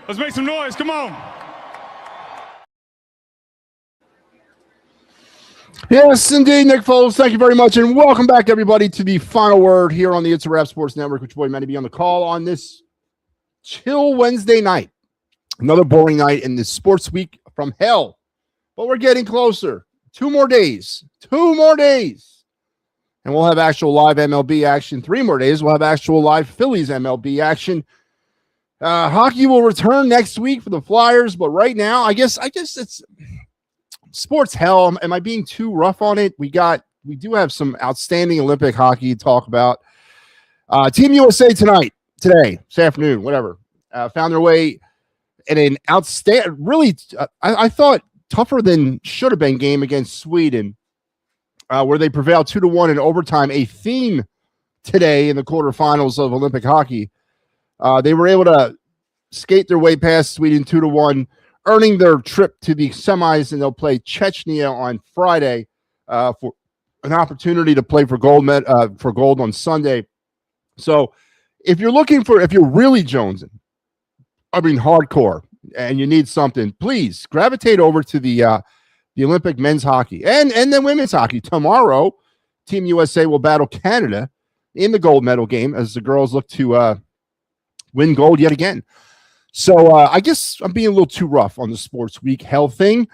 Let's make some noise. Come on. Yes, indeed, Nick Foles. Thank you very much, and welcome back, everybody, to the final word here on the It's a Wrap Sports Network, which boy MattyB on the call on this chill Wednesday night. Another boring night in this sports week from hell, but we're getting closer. 2 more days. 2 more days. And we'll have actual live MLB action. 3 more days. We'll have actual live Phillies MLB action. Hockey will return next week for the Flyers, but right now, I guess it's sports hell. Am I being too rough on it? We do have some outstanding Olympic hockey to talk about. Team USA today, this afternoon, whatever, found their way in an outstanding, really, I thought tougher than should have been game against Sweden, where they prevailed 2-1 in overtime. A theme today in the quarterfinals of Olympic hockey. They were able to skate their way past Sweden 2-1, earning their trip to the semis, and they'll play Chechnya on Friday for an opportunity to play for gold on Sunday. So if you're really jonesing, I mean hardcore, and you need something, please gravitate over to the Olympic men's hockey and then women's hockey. Tomorrow, Team USA will battle Canada in the gold medal game as the girls look to win gold yet again. So I guess I'm being a little too rough on the sports week hell thing,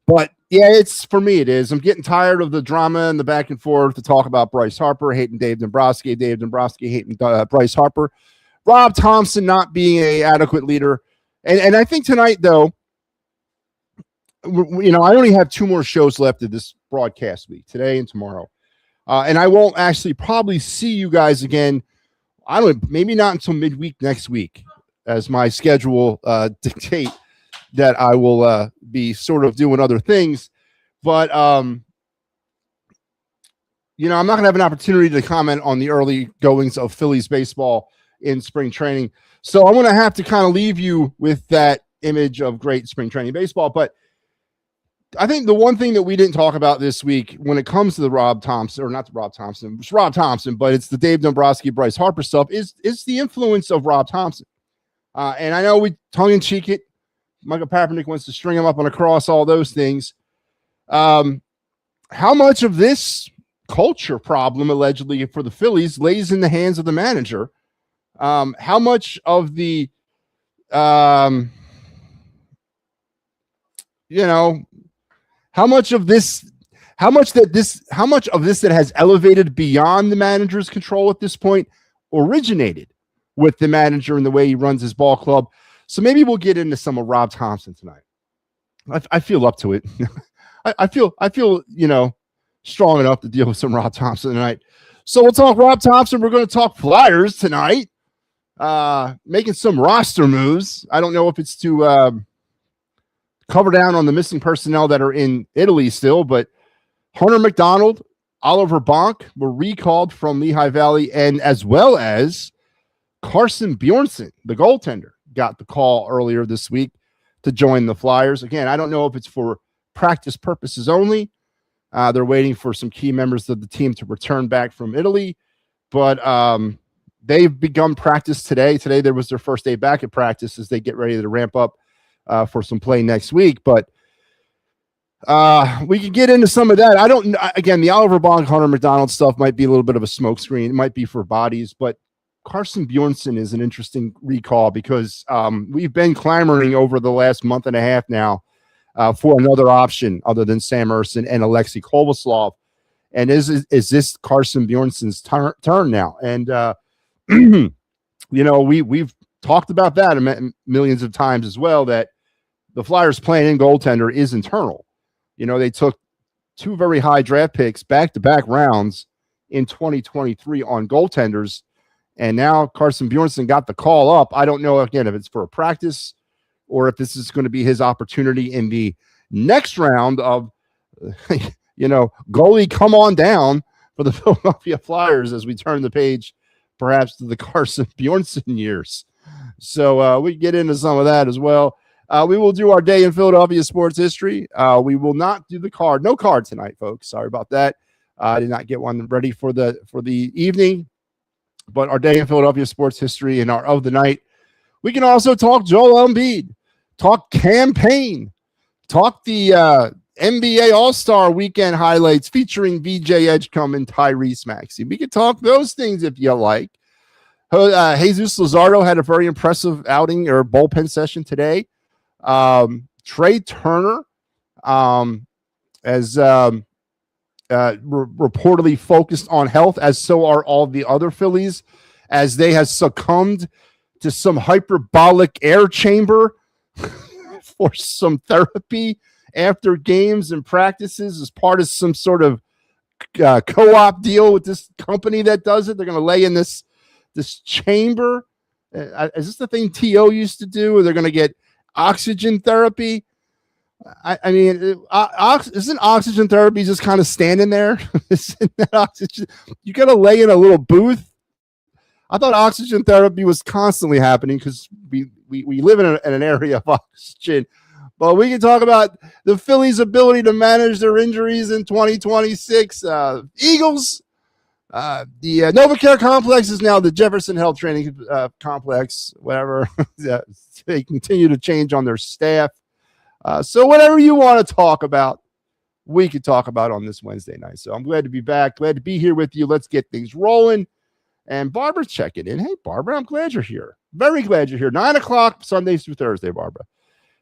but yeah, for me it is. I'm getting tired of the drama and the back and forth to talk about Bryce Harper hating Dave Dombrowski, hating Bryce Harper, Rob Thompson not being an adequate leader. And I think tonight, though, I only have 2 more shows left of this broadcast week, today and tomorrow. And I won't actually probably see you guys again. Maybe not until midweek next week, as my schedule dictate that I will be sort of doing other things. But, I'm not going to have an opportunity to comment on the early goings of Phillies baseball in spring training. So I'm going to have to kind of leave you with that image of great spring training baseball. But I think the one thing that we didn't talk about this week when it comes to the Rob Thompson, but it's the Dave Dombrowski, Bryce Harper stuff, is the influence of Rob Thompson. And I know we tongue-in-cheek it. Michael Papernick wants to string him up on a cross, all those things. How much of this culture problem, allegedly, for the Phillies lays in the hands of the manager? How much of the, how much of this that has elevated beyond the manager's control at this point originated with the manager and the way he runs his ball club? So maybe we'll get into some of Rob Thompson tonight. I feel up to it. I feel strong enough to deal with some Rob Thompson tonight. So we'll talk Rob Thompson. We're going to talk Flyers tonight, making some roster moves. I don't know if it's to cover down on the missing personnel that are in Italy still, but Hunter McDonald, Oliver Bonk were recalled from Lehigh Valley, and as well as Carson Bjornson, the goaltender, got the call earlier this week to join the Flyers. Again, I don't know if it's for practice purposes only. They're waiting for some key members of the team to return back from Italy, but they've begun practice today. Today, there was their first day back at practice as they get ready to ramp up for some play next week. But we can get into some of that. Again, the Oliver Bonk, Hunter McDonald stuff might be a little bit of a smokescreen. It might be for bodies, but Carson Bjornson is an interesting recall because we've been clamoring over the last month and a half now for another option other than Sam Ersson and Alexei Kovaslov. And is this Carson Bjornson's turn now? And, we've talked about that millions of times as well, that the Flyers playing in goaltender is internal. They took 2 very high draft picks back-to-back rounds in 2023 on goaltenders. And now Carson Bjornson got the call up. I don't know, again, if it's for a practice or if this is going to be his opportunity in the next round of, goalie come on down for the Philadelphia Flyers as we turn the page perhaps to the Carson Bjornson years. So we get into some of that as well. We will do our day in Philadelphia sports history. We will not do the card. No card tonight, folks. Sorry about that. I did not get one ready for the evening. But our day in Philadelphia sports history and our of the night We can also talk Joel Embiid, talk campaign, talk the NBA All-Star Weekend highlights featuring VJ Edgecombe and Tyrese Maxey. We can talk those things if you like. Jesus Luzardo had a very impressive outing or bullpen session today. Trey Turner as reportedly focused on health, as so are all the other Phillies, as they have succumbed to some hyperbolic air chamber for some therapy after games and practices as part of some sort of co-op deal with this company that does it. They're going to lay in this chamber. Is this the thing T.O. used to do, where they're going to get oxygen therapy? I mean, isn't oxygen therapy just kind of standing there? Isn't that oxygen? You got to lay in a little booth. I thought oxygen therapy was constantly happening because we live in an area of oxygen. But we can talk about the Phillies' ability to manage their injuries in 2026. Eagles, the NovaCare complex is now the Jefferson Health Training Complex, whatever. They continue to change on their staff. So whatever you want to talk about, we could talk about on this Wednesday night. So I'm glad to be back. Glad to be here with you. Let's get things rolling. And Barbara's checking in. Hey, Barbara, I'm glad you're here. Very glad you're here. 9 o'clock, Sundays through Thursday, Barbara.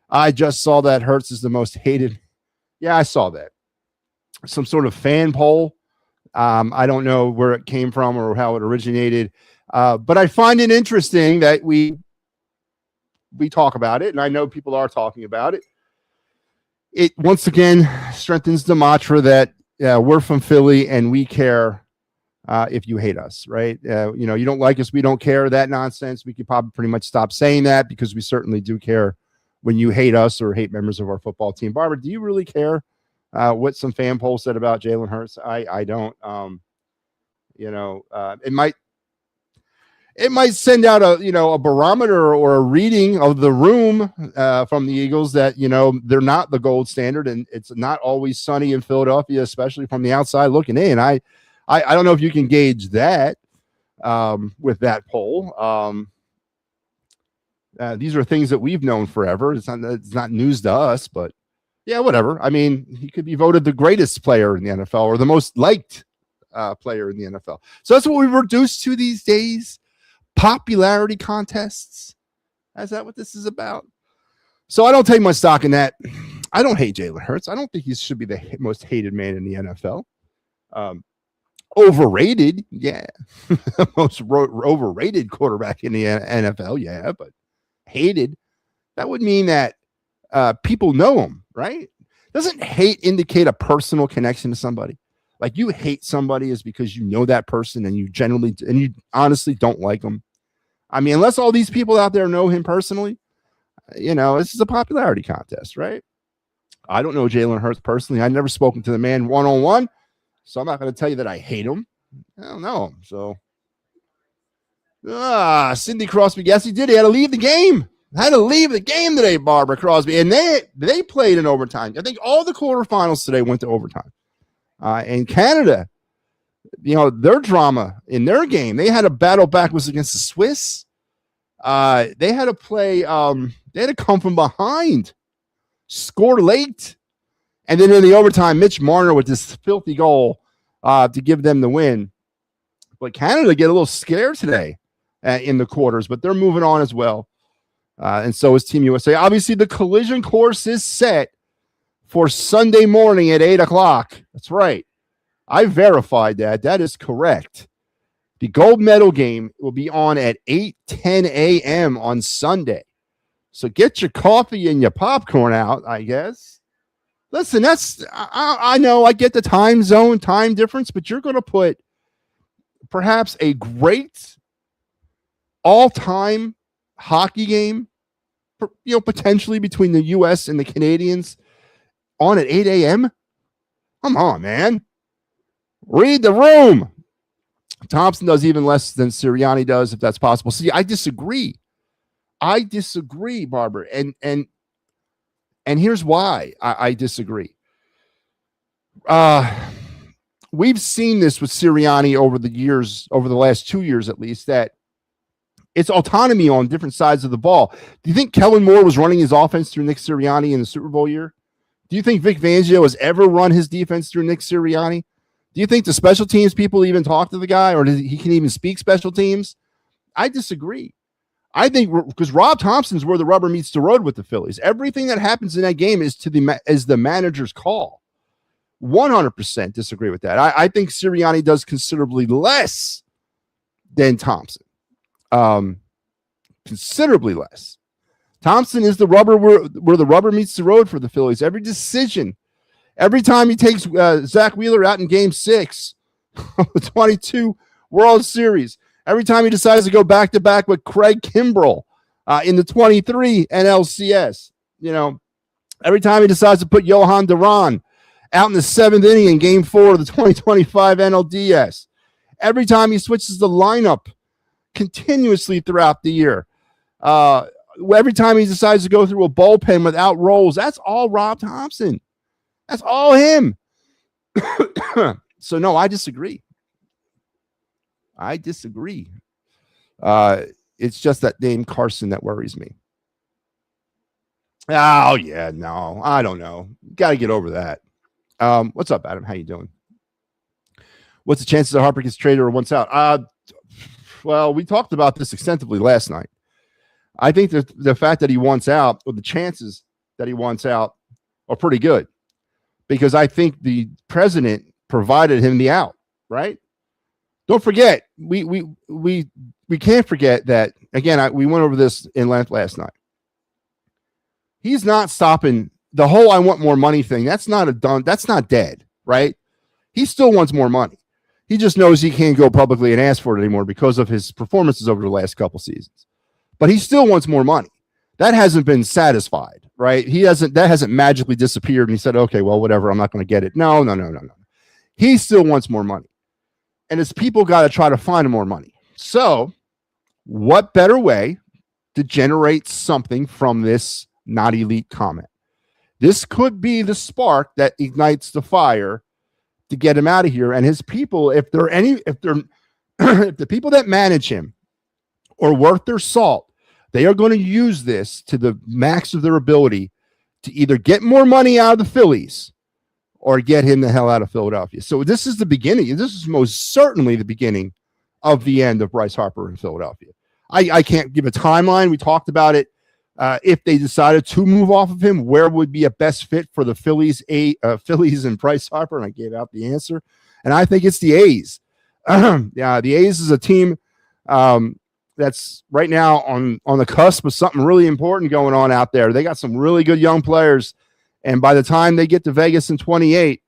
I just saw that Hurts is the most hated. Yeah, I saw that. Some sort of fan poll. I don't know where it came from or how it originated. But I find it interesting that we talk about it, and I know people are talking about it. It once again strengthens the mantra that we're from Philly and we care if you hate us, right? You don't like us, we don't care. That nonsense. We could probably pretty much stop saying that, because we certainly do care when you hate us or hate members of our football team. Barbara, do you really care what some fan poll said about Jalen Hurts? I don't. It might send out a barometer or a reading of the room from the Eagles that, they're not the gold standard, and it's not always sunny in Philadelphia, especially from the outside looking in. I don't know if you can gauge that with that poll. These are things that we've known forever. It's not news to us, but yeah, whatever. I mean, he could be voted the greatest player in the NFL or the most liked player in the NFL. So that's what we've reduced to these days. Popularity contests. Is that what this is about? So I don't take much stock in that. I don't hate Jalen Hurts. I don't think he should be the most hated man in the NFL. Overrated, yeah. Most overrated quarterback in the NFL, yeah. But hated, that would mean that people know him, right? Doesn't hate indicate a personal connection to somebody? Like, you hate somebody is because you know that person and you honestly don't like them. I mean, unless all these people out there know him personally, this is a popularity contest, right? I don't know Jalen Hurts personally. I've never spoken to the man one-on-one, so I'm not going to tell you that I hate him. I don't know him. So, Cindy Crosby, yes, he did. He had to leave the game. Had to leave the game today, Barbara Crosby. And they played in overtime. I think all the quarterfinals today went to overtime. And Canada, their drama in their game, they had a battle backwards against the Swiss. They had to play, they had to come from behind, score late. And then in the overtime, Mitch Marner with this filthy goal to give them the win. But Canada get a little scared today in the quarters, but they're moving on as well. And so is Team USA. Obviously, the collision course is set for Sunday morning at 8 o'clock. That's right. I verified that. That is correct. The gold medal game will be on at 8:10 a.m. on Sunday. So get your coffee and your popcorn out, I guess. Listen, I know I get the time zone, time difference, but you're going to put perhaps a great all-time hockey game, potentially between the U.S. and the Canadians on at 8 a.m.? Come on, man. Read the room. Thompson does even less than Sirianni does, if that's possible. See, I disagree. Barbara. And here's why I disagree. We've seen this with Sirianni over the last 2 years at least, that It's autonomy on different sides of the ball. Do you think Kellen Moore was running his offense through Nick Sirianni in the Super Bowl year? Do you think Vic Fangio has ever run his defense through Nick Sirianni? Do you think the special teams people even talk to the guy, or he can even speak special teams? I disagree. I think because Rob Thompson's where the rubber meets the road with the Phillies. Everything that happens in that game is the manager's call. 100% disagree with that. I think Sirianni does considerably less than Thompson. Considerably less. Thompson is the rubber where the rubber meets the road for the Phillies. Every decision, every time he takes Zach Wheeler out in Game 6 of the 22 World Series, every time he decides to go back-to-back with Craig Kimbrell in the 23 NLCS, every time he decides to put Johan Duran out in the 7th inning in Game 4 of the 2025 NLDS, every time he switches the lineup continuously throughout the year, every time he decides to go through a bullpen without rolls, that's all Rob Thompson. That's all him. So, no, I disagree. It's just that name Carson that worries me. Oh, yeah, no, I don't know. Got to get over that. What's up, Adam? How you doing? What's the chances that Harper gets traded or wants out? Well, we talked about this extensively last night. I think that the fact that he wants out, or the chances that he wants out, are pretty good, because I think the president provided him the out, right? Don't forget, we can't forget that, again, we went over this in length last night. He's not stopping the whole I want more money thing. That's not dead, right? He still wants more money. He just knows he can't go publicly and ask for it anymore because of his performances over the last couple seasons. But he still wants more money. That hasn't been satisfied, right? That hasn't magically disappeared and he said, okay, well, whatever, I'm not going to get it. No. He still wants more money. And his people got to try to find more money. So what better way to generate something from this not elite comment? This could be the spark that ignites the fire to get him out of here. And his people, if the people that manage him are worth their salt, they are going to use this to the max of their ability to either get more money out of the Phillies or get him the hell out of Philadelphia. So this is the beginning. This is most certainly the beginning of the end of Bryce Harper in Philadelphia. I can't give a timeline. We talked about it. If they decided to move off of him, where would be a best fit for the Phillies and Bryce Harper? And I gave out the answer. And I think it's the A's. Yeah, the A's is a team that's right now on the cusp of something really important going on out there. They got some really good young players. And by the time they get to Vegas in 28,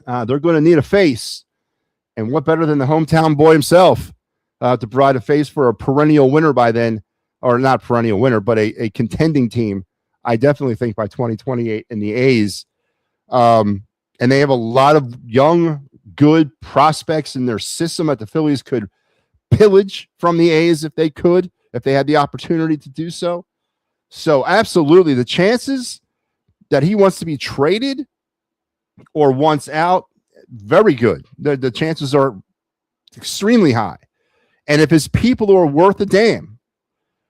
they're going to need a face. And what better than the hometown boy himself to provide a face for a perennial winner by then, or not perennial winner, but a contending team. I definitely think by 2028 in the A's. And they have a lot of young, good prospects in their system that the Phillies could pillage from the A's if they had the opportunity to do so. So absolutely, the chances that he wants to be traded or wants out, very good. The chances are extremely high. And if his people are worth a damn,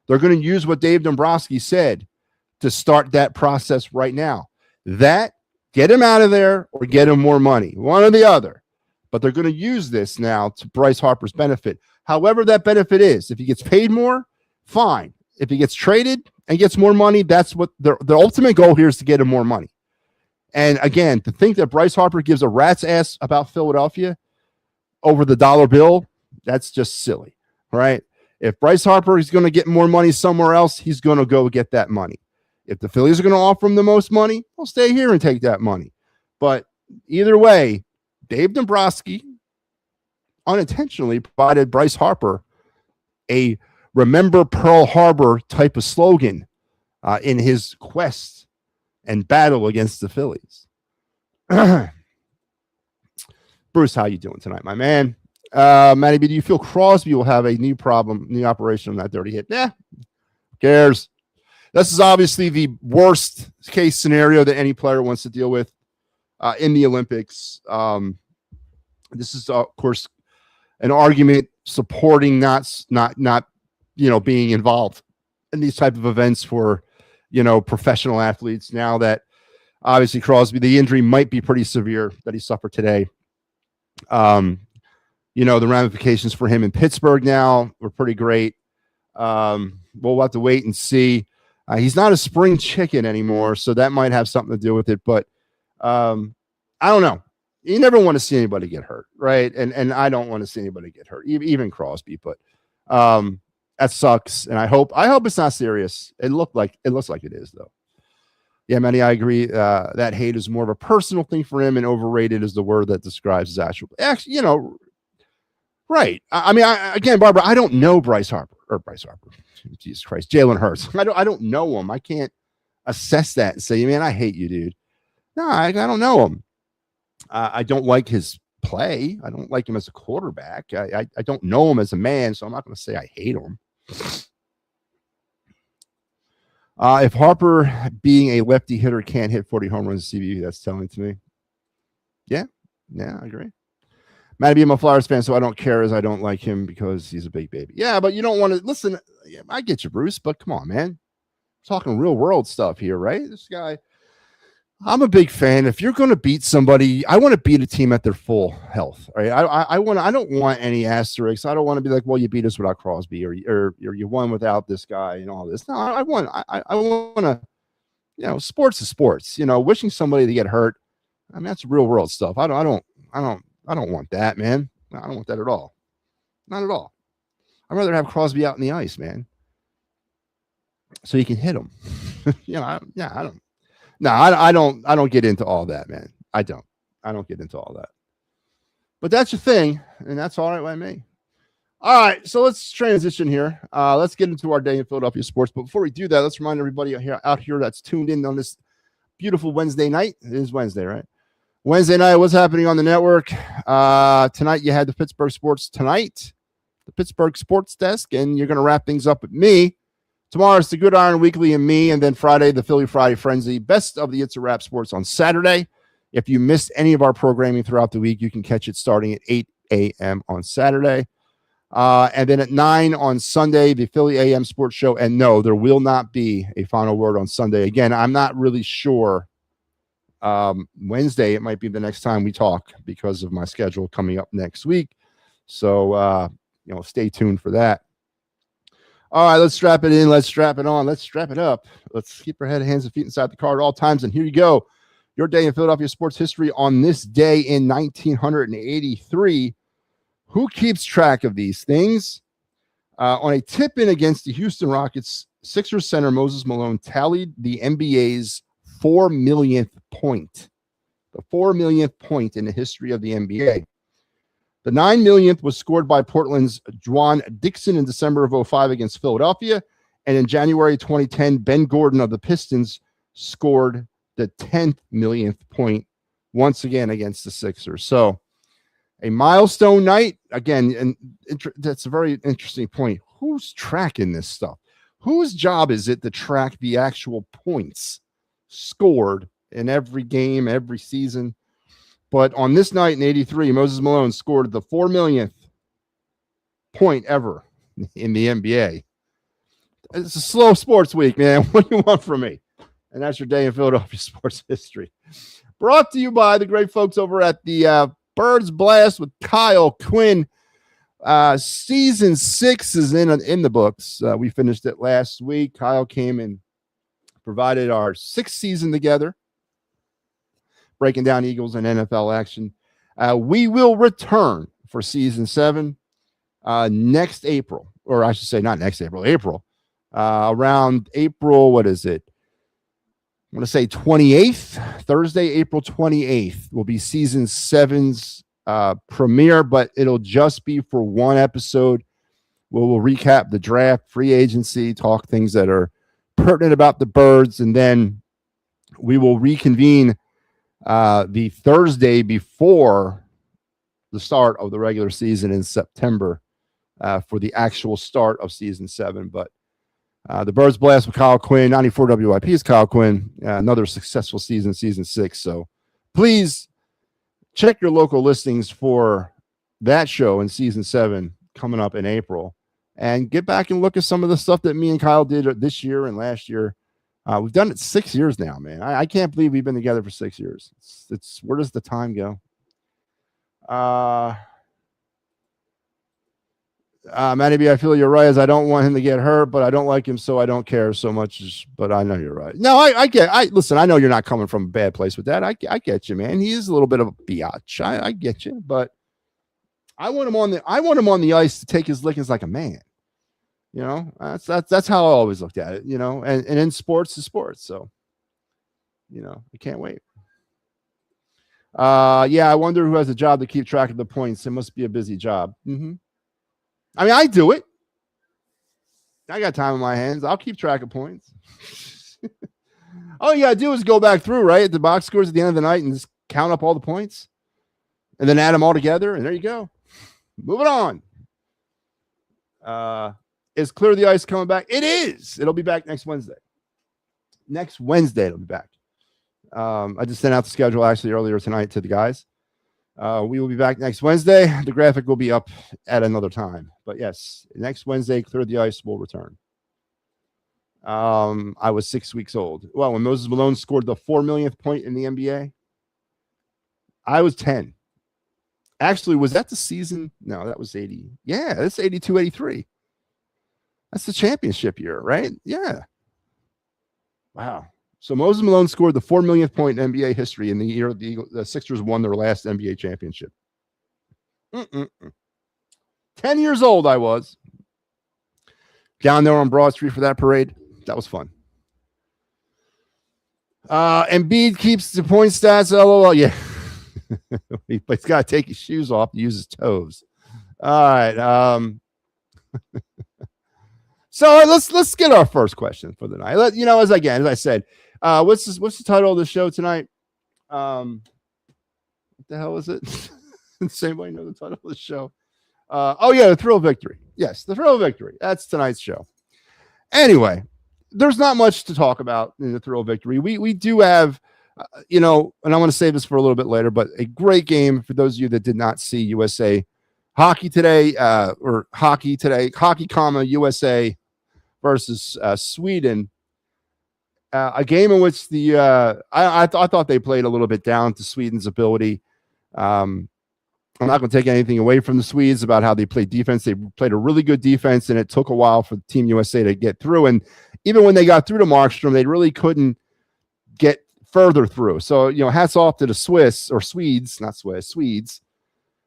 they're going to use what Dave Dombrowski said to start that process right now. That, get him out of there or get him more money, one or the other. But they're going to use this now to Bryce Harper's benefit. However that benefit is, if he gets paid more, fine. If he gets traded and gets more money, that's what the ultimate goal here is, to get him more money. And again, to think that Bryce Harper gives a rat's ass about Philadelphia over the dollar bill, that's just silly, right? If Bryce Harper is going to get more money somewhere else, he's going to go get that money. If the Phillies are going to offer him the most money, he'll stay here and take that money. But either way, Dave Dombrowski unintentionally provided Bryce Harper a remember Pearl Harbor type of slogan in his quest and battle against the Phillies. Bruce, how you doing tonight, my man? MattyB, do you feel Crosby will have a new operation on that dirty hit? Who cares? This is obviously the worst case scenario that any player wants to deal with in the Olympics. This is, of course, an argument supporting not being involved in these type of events for, professional athletes. Now that obviously Crosby, the injury might be pretty severe that he suffered today. The ramifications for him in Pittsburgh now were pretty great. We'll have to wait and see. He's not a spring chicken anymore, so that might have something to do with it. But I don't know. You never want to see anybody get hurt, right? And I don't want to see anybody get hurt, even Crosby. But that sucks, and I hope it's not serious. It looks like it is, though. Yeah, Matty, I agree. That hate is more of a personal thing for him, and overrated is the word that describes his actual. Actually, right. I mean, again, Barbara, I don't know Bryce Harper. Jesus Christ, Jalen Hurts. I don't know him. I can't assess that and say, man, I hate you, dude. No, I don't know him. I don't like his play. I don't like him as a quarterback. I don't know him as a man, so I'm not going to say I hate him. If Harper, being a lefty hitter, can't hit 40 home runs in CBU, that's telling to me. Yeah, I agree. MattyB, I'm a Flyers fan, so I don't care as I don't like him because he's a big baby. Yeah, but you don't want to listen. I get you, Bruce, but come on, man. I'm talking real world stuff here, right? This guy, I'm a big fan. If you're going to beat somebody, I want to beat a team at their full health. Right? I don't want any asterisks. I don't want to be like, well, you beat us without Crosby, or you won without this guy and all this. No, I want to. Sports is sports. Wishing somebody to get hurt. I mean, that's real world stuff. I don't want that, man. I don't want that at all. Not at all. I'd rather have Crosby out in the ice, man, so you can hit him. I don't get into all that, man. I don't get into all that. But that's your thing, and that's all right by me. All right, so let's transition here. Let's get into our day in Philadelphia sports. But before we do that, let's remind everybody out here that's tuned in on this beautiful Wednesday night. It is Wednesday, right? Wednesday night, what's happening on the network? Tonight, you had the Pittsburgh Sports Tonight, the Pittsburgh Sports Desk, and you're going to wrap things up with me. Tomorrow, it's the Good Iron Weekly and me, and then Friday, the Philly Friday Frenzy. Best of the It's a Wrap Sports on Saturday. If you missed any of our programming throughout the week, you can catch it starting at 8 a.m. on Saturday. And then at 9 on Sunday, the Philly AM Sports Show. And no, there will not be a final word on Sunday. Again, I'm not really sure. Wednesday, it might be the next time we talk because of my schedule coming up next week. So, stay tuned for that. All right, let's strap it in. Let's strap it on. Let's strap it up. Let's keep our head, hands, and feet inside the car at all times. And here you go. Your day in Philadelphia sports history on this day in 1983. Who keeps track of these things? On a tip-in against the Houston Rockets, Sixers center Moses Malone tallied the NBA's 4 millionth point. The 4 millionth point in the history of the NBA. The 9 millionth was scored by Portland's Juan Dixon in December of 2005 against Philadelphia. And in January 2010, Ben Gordon of the Pistons scored the 10th millionth point once again against the Sixers. So a milestone night. Again, and that's a very interesting point. Who's tracking this stuff? Whose job is it to track the actual points scored in every game, every season? But on this night in 83, Moses Malone scored the 4 millionth point ever in the NBA. It's a slow sports week, man. What do you want from me? And that's your day in Philadelphia sports history. Brought to you by the great folks over at the Birds Blast with Kyle Quinn. Season 6 is in the books. We finished it last week. Kyle came and provided our 6th season together, breaking down Eagles and NFL action. We will return for season 7 next April, or I should say not next April, April. Around April, what is it? I'm going to say 28th, Thursday, April 28th will be season 7's premiere, but it'll just be for one episode. We'll recap the draft, free agency, talk things that are pertinent about the Birds, and then we will reconvene the Thursday before the start of the regular season in September for the actual start of season 7. But the Birds Blast with Kyle Quinn, 94 WIP is Kyle Quinn. Another successful season, season 6. So please check your local listings for that show in season 7 coming up in April. and get back and look at some of the stuff that me and Kyle did this year and last year. We've done it 6 years now, man. I can't believe we've been together for 6 years. It's where does the time go? MattyB, I feel you're right, as I don't want him to get hurt, but I don't like him, so I don't care so much. But I know you're right. No, listen, I know you're not coming from a bad place with that. I get you, man. He is a little bit of a biatch. I get you, but I want him on the ice to take his lickings like a man. You know, that's how I always looked at it, you know, and in sports is sports. So, you know, I can't wait. Yeah, I wonder who has a job to keep track of the points. It must be a busy job. I mean, I do it. I got time on my hands. I'll keep track of points. All you got to do is go back through, right, at the box scores at the end of the night and just count up all the points and then add them all together. And there you go. Moving on. Is Clear the Ice coming back? It is. It'll be back next Wednesday. Next Wednesday, it'll be back. I just sent out the schedule actually earlier tonight to the guys. We will be back next Wednesday. The graphic will be up at another time. But yes, next Wednesday, Clear the Ice will return. I was 6 weeks old. Well, when Moses Malone scored the 4 millionth point in the NBA, I was 10. Actually, was that the season? No, that was 80. Yeah, that's 82, 83. That's the championship year, right? Yeah. Wow. So Moses Malone scored the 4 millionth point in NBA history in the year the Sixers won their last NBA championship. 10 years old I was. Down there on Broad Street for that parade. That was fun. Embiid keeps the point stats. LOL. Yeah. But he's got to take his shoes off to use his toes. All right. So let's get our first question for the night. You know, as I said, what's the title of the show tonight? What the hell is it? Does anybody know the title of the show? Oh yeah, the Thrill of Victory. Yes, the Thrill of Victory. That's tonight's show. Anyway, there's not much to talk about in the Thrill of Victory. We do have, you know, and I want to save this for a little bit later, but a great game for those of you that did not see USA hockey today, hockey, USA versus Sweden. A game in which I thought they played a little bit down to Sweden's ability. I'm not going to take anything away from the Swedes about how they played defense. They played a really good defense, and it took a while for Team USA to get through. And even when they got through to Markstrom, they really couldn't get further through. So, you know, hats off to the Swedes.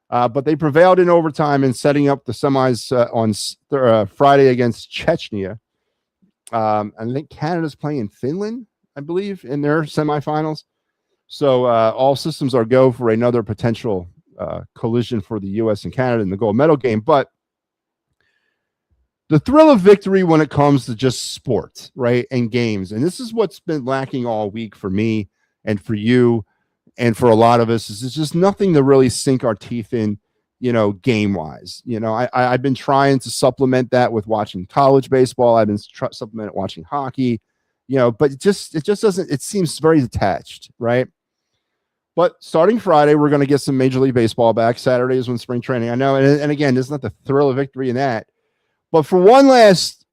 But they prevailed in overtime in setting up the semis on Friday against Chechnya. I think Canada's playing Finland, I believe, in their semifinals. So all systems are go for another potential collision for the U.S. and Canada in the gold medal game. But the thrill of victory when it comes to just sports, right, and games, and this is what's been lacking all week for me and for you and for a lot of us, is it's just nothing to really sink our teeth in, you know, game-wise. You know, I've been trying to supplement that with watching college baseball. I've been supplementing watching hockey, you know, but it just doesn't, it seems very detached, right? But starting Friday, we're going to get some Major League Baseball back. Saturday is when spring training. I know, and again, there's not the thrill of victory in that. But for one last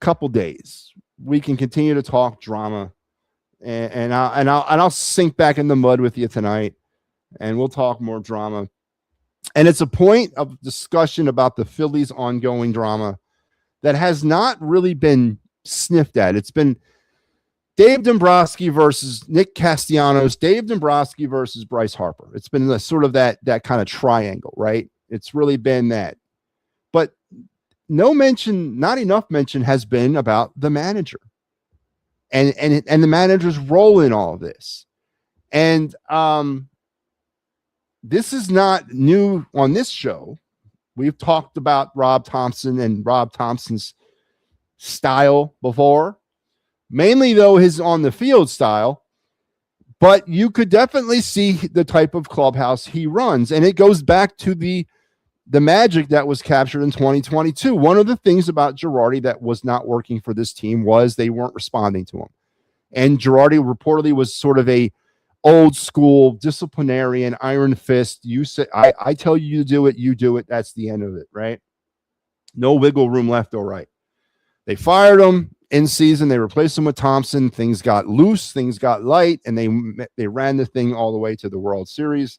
couple days, we can continue to talk drama, and I'll sink back in the mud with you tonight, and we'll talk more drama. And it's a point of discussion about the Phillies' ongoing drama that has not really been sniffed at. It's been Dave Dombrowski versus Nick Castellanos, Dave Dombrowski versus Bryce Harper. It's been the sort of that kind of triangle, right? It's really been that. But no mention, not enough mention has been about the manager and the manager's role in all of this. And this is not new on this show. We've talked about Rob Thompson and Rob Thompson's style before. Mainly, though, his on the field style, but you could definitely see the type of clubhouse he runs. And it goes back to the magic that was captured in 2022. One of the things about Girardi that was not working for this team was they weren't responding to him. And Girardi reportedly was sort of a old school disciplinarian, iron fist. You say, I tell you to do it, you do it. That's the end of it, right? No wiggle room left or right. They fired him in season. They replaced him with Thompson. Things got loose. Things got light, and they ran the thing all the way to the World Series.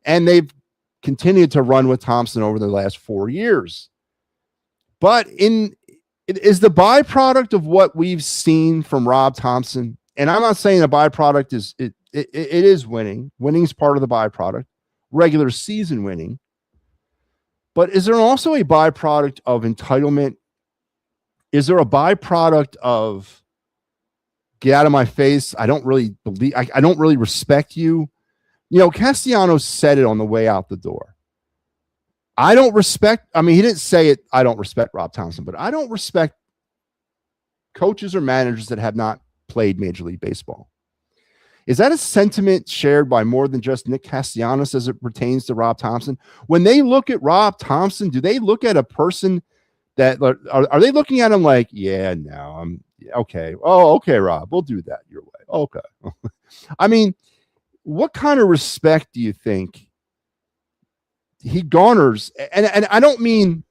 And they've continued to run with Thompson over the last 4 years. But it is the byproduct of what we've seen from Rob Thompson. And I'm not saying the byproduct is it is winning. Winning is part of the byproduct, regular season winning. But is there also a byproduct of entitlement? Is there a byproduct of get out of my face? I don't really believe, I don't really respect you. You know, Castellanos said it on the way out the door. I don't respect, I mean, he didn't say it, I don't respect Rob Thompson, but I don't respect coaches or managers that have not played Major League Baseball. Is that a sentiment shared by more than just Nick Castellanos as it pertains to Rob Thompson? When they look at Rob Thompson, do they look at a person that are they looking at him like, yeah, no, I'm okay. Oh, okay, Rob, we'll do that your way. Okay. I mean, what kind of respect do you think he garners? And I don't mean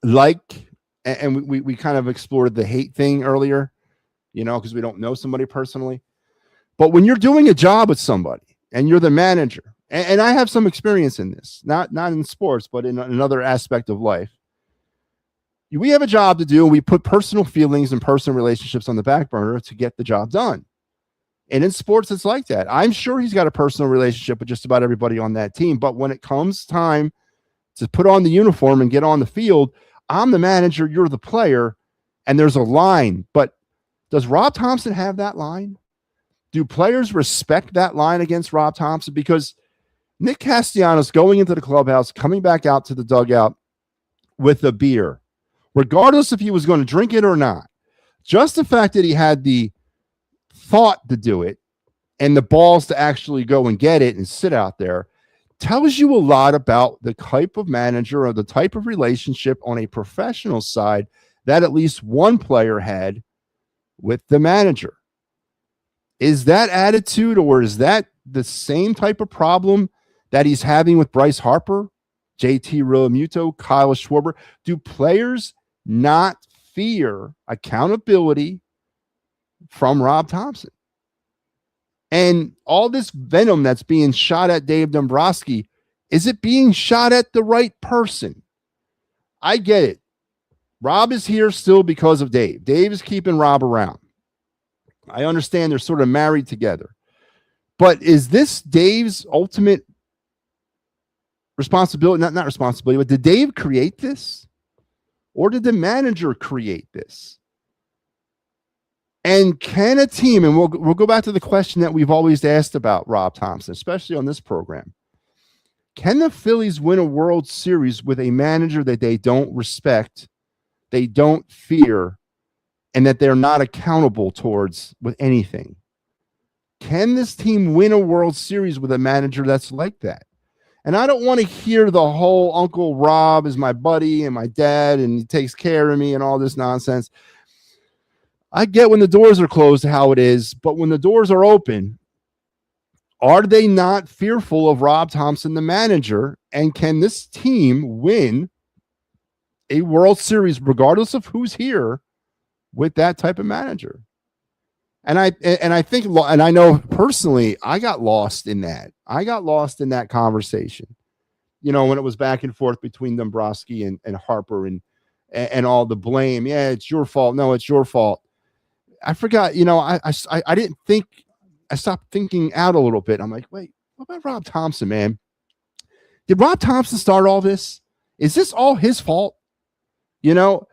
like, and we kind of explored the hate thing earlier, you know, because we don't know somebody personally. But when you're doing a job with somebody and you're the manager, and I have some experience in this, not in sports, but in another aspect of life. We have a job to do, and we put personal feelings and personal relationships on the back burner to get the job done. And in sports, it's like that. I'm sure he's got a personal relationship with just about everybody on that team. But when it comes time to put on the uniform and get on the field, I'm the manager, you're the player, and there's a line. But does Rob Thompson have that line? Do players respect that line against Rob Thompson? Because Nick Castellanos going into the clubhouse, coming back out to the dugout with a beer, regardless if he was going to drink it or not, just the fact that he had the thought to do it and the balls to actually go and get it and sit out there tells you a lot about the type of manager or the type of relationship on a professional side that at least one player had with the manager. Is that attitude, or is that the same type of problem that he's having with Bryce Harper, JT Realmuto, Kyle Schwarber? Do players not fear accountability from Rob Thompson? And all this venom that's being shot at Dave Dombrowski, is it being shot at the right person? I get it. Rob is here still because of Dave. Dave is keeping Rob around. I understand they're sort of married together. But is this Dave's ultimate responsibility? Not responsibility, but did Dave create this? Or did the manager create this? And can a team, and we'll go back to the question that we've always asked about Rob Thompson, especially on this program. Can the Phillies win a World Series with a manager that they don't respect, they don't fear, and that they're not accountable towards with anything? Can this team win a World Series with a manager that's like that? And I don't want to hear the whole Uncle Rob is my buddy and my dad and he takes care of me and all this nonsense. I get when the doors are closed how it is, but when the doors are open, are they not fearful of Rob Thompson, the manager? And can this team win a World Series regardless of who's here with that type of manager? And I think, and I know personally, I got lost in that. I got lost in that conversation, you know, when it was back and forth between Dombrowski and Harper and all the blame. Yeah, it's your fault. No, it's your fault. I forgot, you know, I didn't think, I stopped thinking out a little bit. I'm like, wait, what about Rob Thompson, man? Did Rob Thompson start all this? Is this all his fault? You know,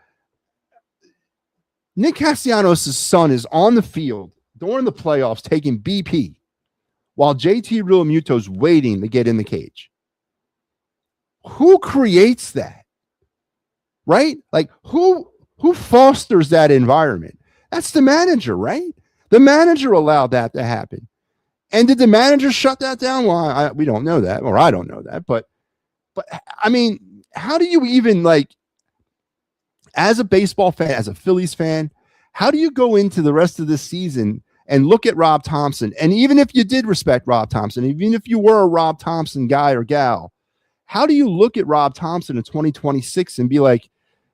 Nick Castellanos' son is on the field during the playoffs taking BP while JT Realmuto's waiting to get in the cage. Who creates that? Right? Like who fosters that environment? That's the manager, right? The manager allowed that to happen. And did the manager shut that down? Well, we don't know that, or I don't know that. But I mean, how do you even, like, as a baseball fan, as a Phillies fan, how do you go into the rest of this season and look at Rob Thompson? And even if you did respect Rob Thompson, even if you were a Rob Thompson guy or gal, how do you look at Rob Thompson in 2026 and be like,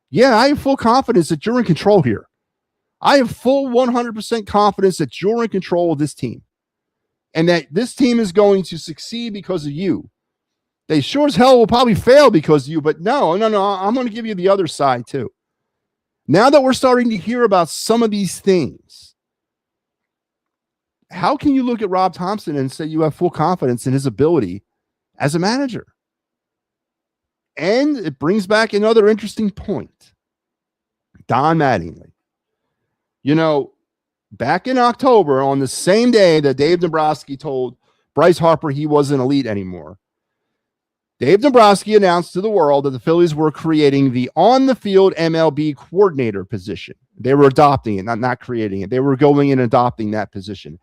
yeah, I have full confidence that you're in control here. I have full 100% confidence that you're in control of this team and that this team is going to succeed because of you. They sure as hell will probably fail because of you, but no, I'm going to give you the other side too. Now that we're starting to hear about some of these things, how can you look at Rob Thompson and say you have full confidence in his ability as a manager? And it brings back another interesting point. Don Mattingly. Back in October, on the same day that Dave Dombrowski told Bryce Harper he wasn't elite anymore, Dave Dombrowski announced to the world that the Phillies were creating the on-the-field MLB coordinator position. They were adopting it, not creating it. They were going and adopting that position.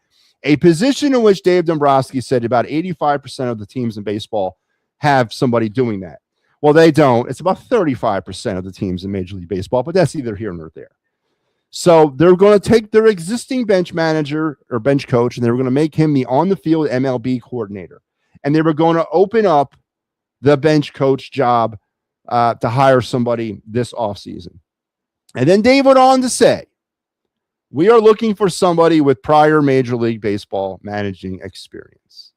A position in which Dave Dombrowski said about 85% of the teams in baseball have somebody doing that. Well, they don't. It's about 35% of the teams in Major League Baseball, but that's either here nor there. So they're going to take their existing bench manager or bench coach, and they were going to make him the on-the-field MLB coordinator. And they were going to open up the bench coach job to hire somebody this offseason. And then Dave went on to say, we are looking for somebody with prior Major League Baseball managing experience.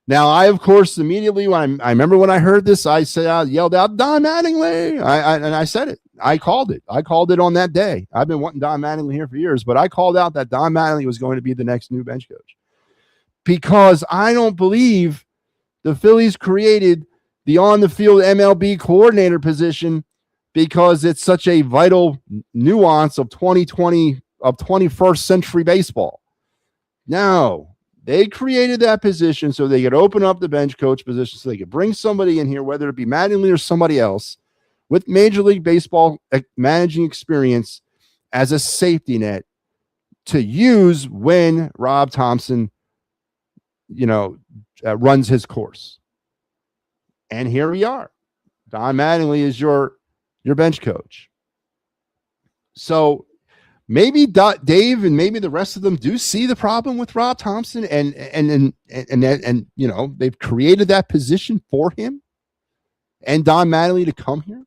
Now, I, of course, immediately, I remember when I heard this, I yelled out, Don Mattingly. And I said it. I called it. I called it on that day. I've been wanting Don Mattingly here for years, but I called out that Don Mattingly was going to be the next new bench coach. Because I don't believe the Phillies created the on-the-field MLB coordinator position because it's such a vital nuance of 2020, of 21st century baseball. No, they created that position so they could open up the bench coach position so they could bring somebody in here, whether it be Mattingly or somebody else, with Major League Baseball managing experience as a safety net to use when Rob Thompson, runs his course. And here we are. Don Mattingly is your bench coach. So maybe Dave and maybe the rest of them do see the problem with Rob Thompson, and they've created that position for him and Don Mattingly to come here.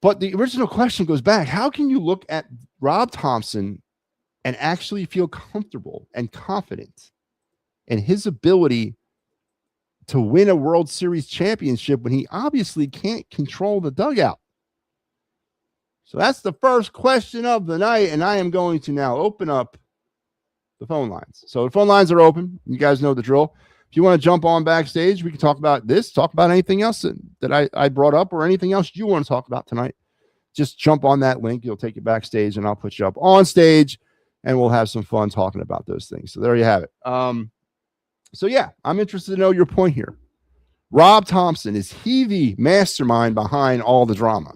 But the original question goes back: how can you look at Rob Thompson and actually feel comfortable and confident in his ability to win a World Series championship when he obviously can't control the dugout? So that's the first question of the night, and I am going to now open up the phone lines. So the phone lines are open. You guys know the drill. If you want to jump on backstage, we can talk about this, talk about anything else that I brought up or anything else you want to talk about tonight. Just jump on that link. You'll take you backstage, and I'll put you up on stage, and we'll have some fun talking about those things. So there you have it. So, yeah, I'm interested to know your point here. Rob Thompson, is he the mastermind behind all the drama?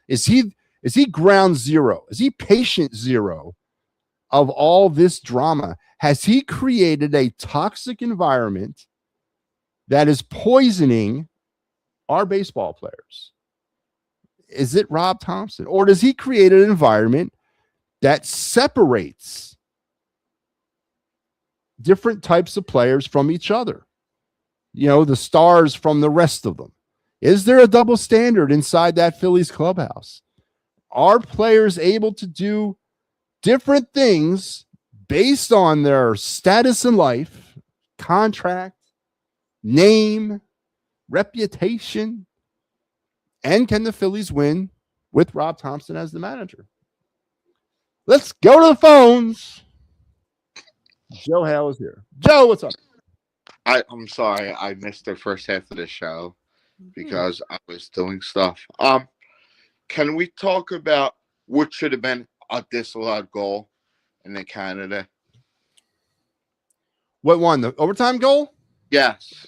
Is he ground zero? Is he patient zero of all this drama? Has he created a toxic environment that is poisoning our baseball players? Is it Rob Thompson? Or does he create an environment that separates different types of players from each other? The stars from the rest of them. Is there a double standard inside that Phillies clubhouse? Are players able to do different things based on their status in life, contract, name, reputation? And can the Phillies win with Rob Thompson as the manager? Let's go to the phones. Joe Hale is here. Joe, what's up? I'm sorry I missed the first half of the show because I was doing stuff. Can we talk about what should have been a disallowed goal in the Canada? What one? The overtime goal? Yes.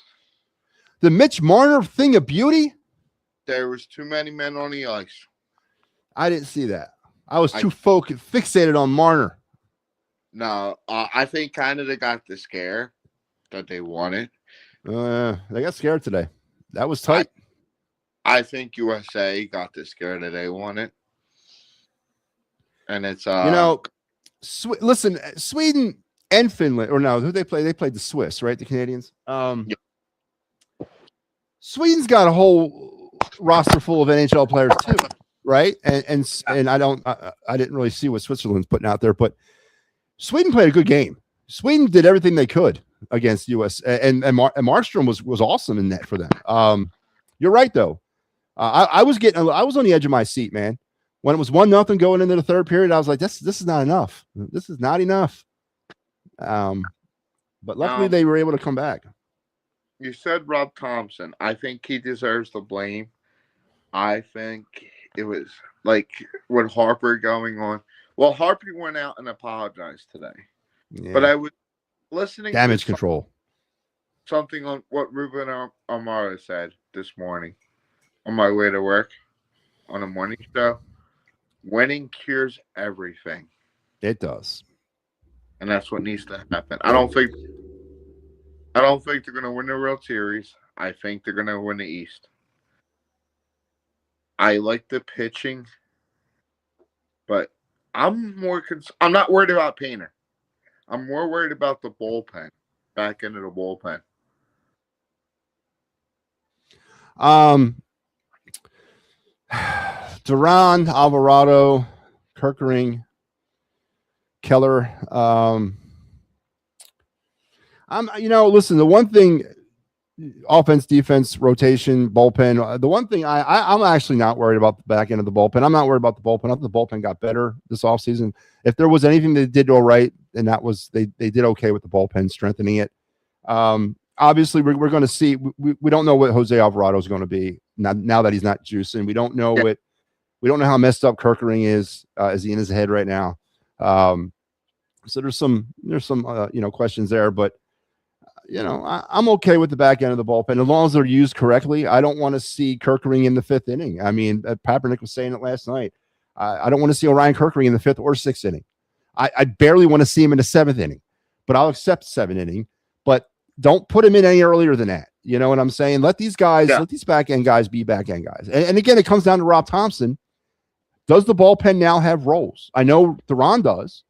The Mitch Marner thing of beauty? There was too many men on the ice. I didn't see that. I was too fixated on Marner. No, I think Canada got the scare that they wanted. They got scared today. That was tight. I think USA got the scare that they wanted. And it's listen, Sweden and Finland, or no, who they play? They played the Swiss, right? The Canadians. Yeah. Sweden's got a whole roster full of NHL players too, right? And I didn't really see what Switzerland's putting out there, but Sweden played a good game. Sweden did everything they could against US, and Markstrom was awesome in that for them. You're right though. I was on the edge of my seat, man. When it was 1-0 going into the third period, I was like, this is not enough. This is not enough. But luckily they were able to come back. You said Rob Thompson. I think he deserves the blame. I think it was like with Harper going on. Well, Harper went out and apologized today. Yeah. But I was listening damage to control. Something on what Ruben Amaro said this morning on my way to work on a morning show. Winning cures everything. It does. And that's what needs to happen. I don't think they're going to win the World Series. I think they're going to win the East. I like the pitching, but I'm not worried about Painter. I'm more worried about the bullpen, back into the bullpen. Duran, Alvarado, Kerkering, Keller. Listen, the one thing, offense, defense, rotation, bullpen. The one thing I'm actually not worried about the back end of the bullpen. I'm not worried about the bullpen. I think the bullpen got better this offseason. If there was anything they did all right, and that was they did okay with the bullpen, strengthening it. Obviously, we're going to see. We don't know what Jose Alvarado is going to be now that he's not juicing. We don't know we don't know how messed up Kerkering is he in his head right now. So there's some questions there, but I'm okay with the back end of the bullpen as long as they're used correctly. I don't want to see Kerkering in the fifth inning. I mean, Papernick was saying it last night. I don't want to see Orion Kerkering in the fifth or sixth inning. I barely want to see him in the seventh inning, but I'll accept seventh inning. But don't put him in any earlier than that. You know what I'm saying? Let these guys, let these back end guys be back end guys. And again, it comes down to Rob Thompson. Does the bullpen now have roles? I know Theron does,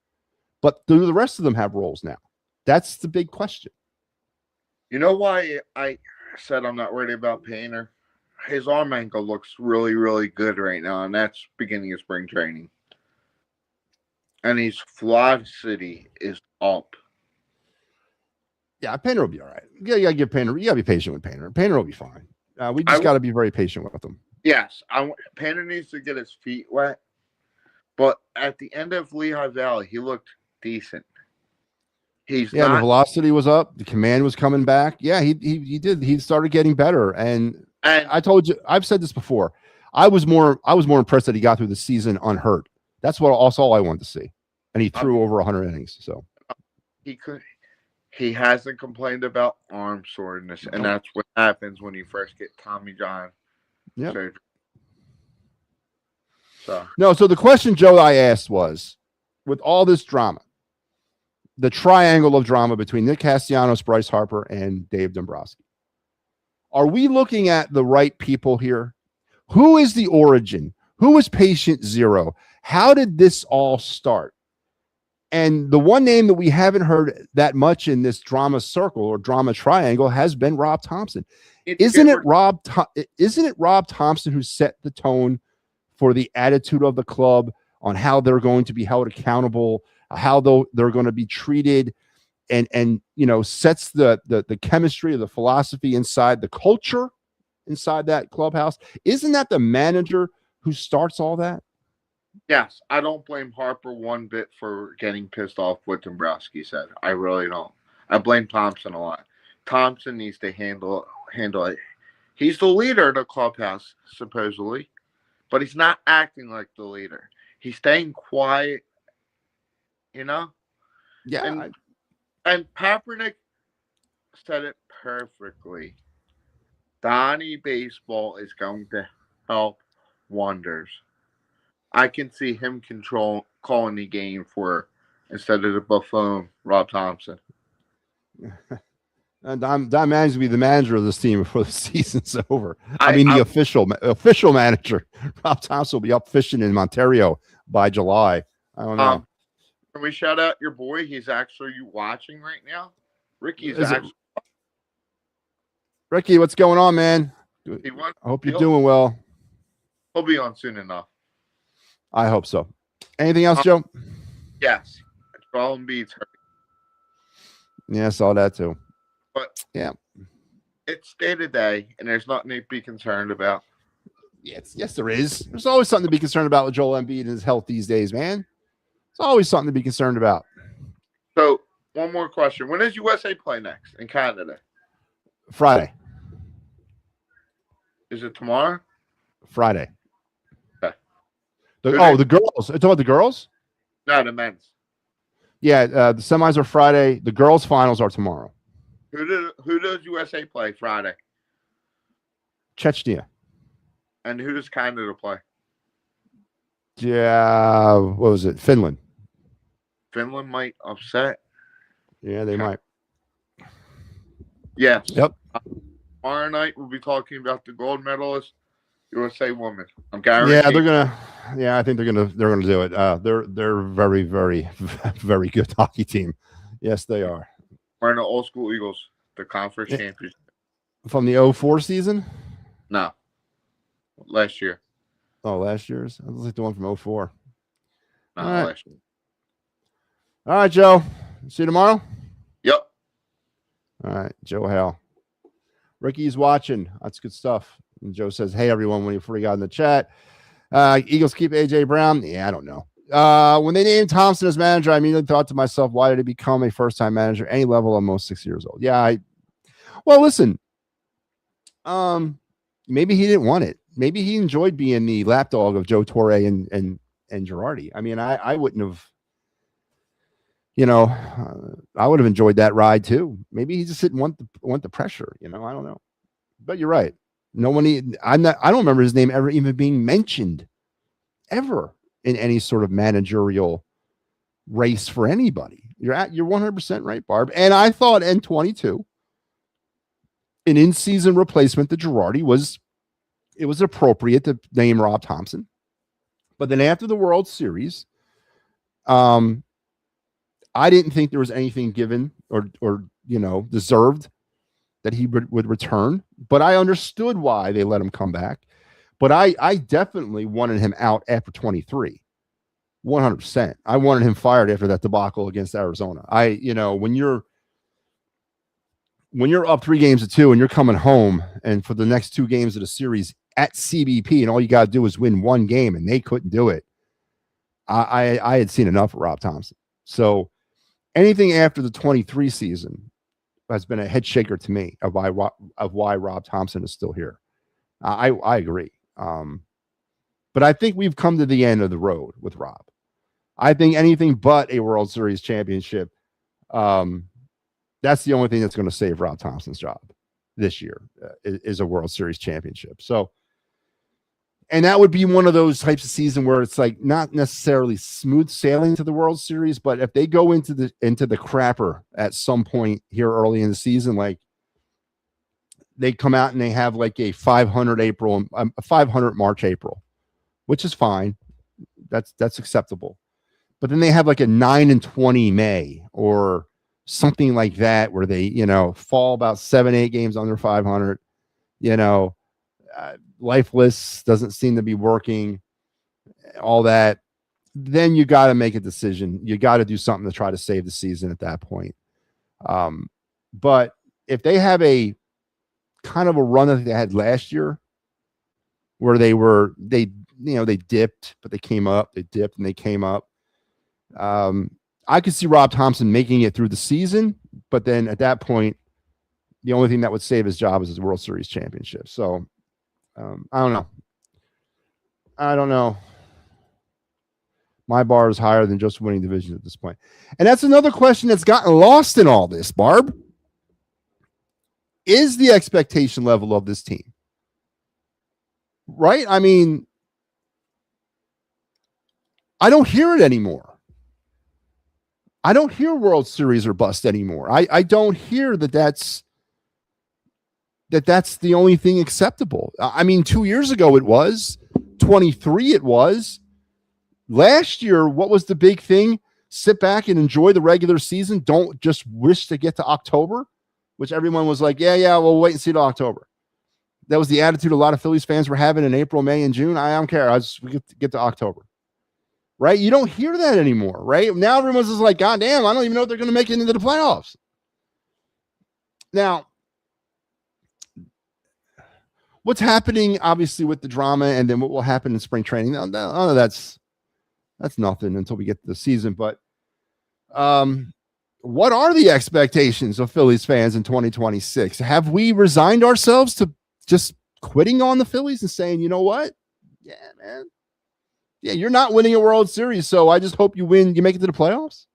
but do the rest of them have roles now? That's the big question. You know why I said I'm not worried about Painter? His arm angle looks really, really good right now, and that's beginning of spring training. And his velocity is up. Yeah, Painter will be all right. Yeah, you gotta give Painter. You gotta be patient with Painter. Painter will be fine. We just got to be very patient with him. Yes, Painter needs to get his feet wet. But at the end of Lehigh Valley, he looked decent. The velocity was up. The command was coming back. Yeah, he did. He started getting better. And I told you, I've said this before. I was more impressed that he got through the season unhurt. That's all I wanted to see. And he threw over 100 innings. So he hasn't complained about arm soreness, and that's what happens when you first get Tommy John surgery. So the question, Joe, I asked was, with all this drama, the triangle of drama between Nick Castellanos, Bryce Harper, and Dave Dombrowski, are we looking at the right people here? Who is the origin? Who is patient zero? How did this all start? And the one name that we haven't heard that much in this drama circle or drama triangle has been Rob Thompson. Isn't it Rob Thompson who set the tone for the attitude of the club on how they're going to be held accountable, how they're going to be treated, and sets the chemistry of the philosophy inside the culture inside that clubhouse? Isn't that the manager who starts all that? Yes, I don't blame Harper one bit for getting pissed off what Dombrowski said. I really don't. I blame Thompson a lot. Thompson needs to handle it. He's the leader of the clubhouse, supposedly, but he's not acting like the leader. He's staying quiet, Yeah. And Papernick said it perfectly. Donnie Baseball is going to help wonders. I can see him calling the game instead of the buffoon, Rob Thompson. And Don Manning's will be the manager of this team before the season's over. The official manager. Rob Thompson will be up fishing in Ontario by July. I don't know. Can we shout out your boy? He's actually watching right now. Ricky, what's going on, man? Good. He won. I hope you're doing well. He'll be on soon enough. I hope so. Anything else, Joe? Yes. Joel Embiid's hurt. Yeah, I saw that too. But yeah, it's day to day, and there's nothing to be concerned about. Yes, there is. There's always something to be concerned about with Joel Embiid and his health these days, man. There's always something to be concerned about. So, one more question. When does USA play next in Canada? Friday. Is it tomorrow? Friday. Okay. The girls. Are you talking about the girls? No, the men's. Yeah, the semis are Friday. The girls' finals are tomorrow. Who does USA play Friday? Chechnya. And who does Canada play? Yeah, what was it? Finland. Finland might upset. Yeah, they might. Yes. Yep. Tomorrow night we'll be talking about the gold medalist USA women. I'm guaranteed. Yeah, they're gonna. Yeah, I think they're gonna do it. They're very, very, very good hockey team. Yes, they are. We're in the old school Eagles, the conference championship. From the 04 season? No. Last year. Oh, last year's? I was like the one from 04. No, all right. last year. All right, Joe. See you tomorrow? Yep. All right, Joe Hale. Ricky's watching. That's good stuff. And Joe says, hey, everyone, when you got in the chat. Eagles keep A.J. Brown? Yeah, I don't know. When they named Thompson as manager, I immediately thought to myself, why did he become a first-time manager? Any level, almost 6 years old. Yeah, well, listen. Maybe he didn't want it. Maybe he enjoyed being the lapdog of Joe Torre and Girardi. I mean, I wouldn't have, I would have enjoyed that ride too. Maybe he just didn't want the pressure. I don't know. But you're right. I don't remember his name ever even being mentioned ever in any sort of managerial race for anybody. You're 100% right, Barb. And I thought N22, an in-season replacement to Girardi, it was appropriate to name Rob Thompson. But then after the World Series, I didn't think there was anything given or deserved that he would return. But I understood why they let him come back. But I definitely wanted him out after 23. 100%. I wanted him fired after that debacle against Arizona. When you're up 3-2 and you're coming home and for the next 2 games of the series at CBP and all you got to do is win 1 game and they couldn't do it. I had seen enough of Rob Thompson. So anything after the 23 season has been a head shaker to me of why Rob Thompson is still here. I agree. But I think we've come to the end of the road with Rob. I think anything but a World Series championship, that's the only thing that's going to save Rob Thompson's job this year is a World Series championship. So, and that would be one of those types of season where it's like not necessarily smooth sailing to the World Series, but if they go into the crapper at some point here early in the season, like they come out and they have like a 500 March, April, which is fine. That's acceptable. But then they have like a 9-20 May or something like that where they, fall about 7-8 games under 500, lifeless, doesn't seem to be working, all that. Then you got to make a decision. You got to do something to try to save the season at that point. But if they have a kind of a run that they had last year where they dipped, but they came up, they dipped and they came up. I could see Rob Thompson making it through the season, but then at that point, the only thing that would save his job is the World Series championship. So I don't know. My bar is higher than just winning divisions at this point. And that's another question that's gotten lost in all this, Barb. Is the expectation level of this team right? I mean, I don't hear it anymore. I don't hear World Series or bust anymore. I don't hear that's the only thing acceptable. I mean, 2 years ago it was, 23 it was. Last year, what was the big thing? Sit back and enjoy the regular season. Don't just wish to get to October, which everyone was like, yeah, we'll wait and see till October. that was the attitude a lot of Phillies fans were having in April, May, and June. I don't care. We get to October. Right? You don't hear that anymore, right? Now everyone's just like, God damn, I don't even know if they're going to make it into the playoffs. Now, what's happening, obviously, with the drama and then what will happen in spring training, that's nothing until we get to the season. But what are the expectations of Phillies fans in 2026? Have we resigned ourselves to just quitting on the Phillies and saying, you know what? Yeah, man. Yeah, you're not winning a World Series, so I just hope you win. You make it to the playoffs.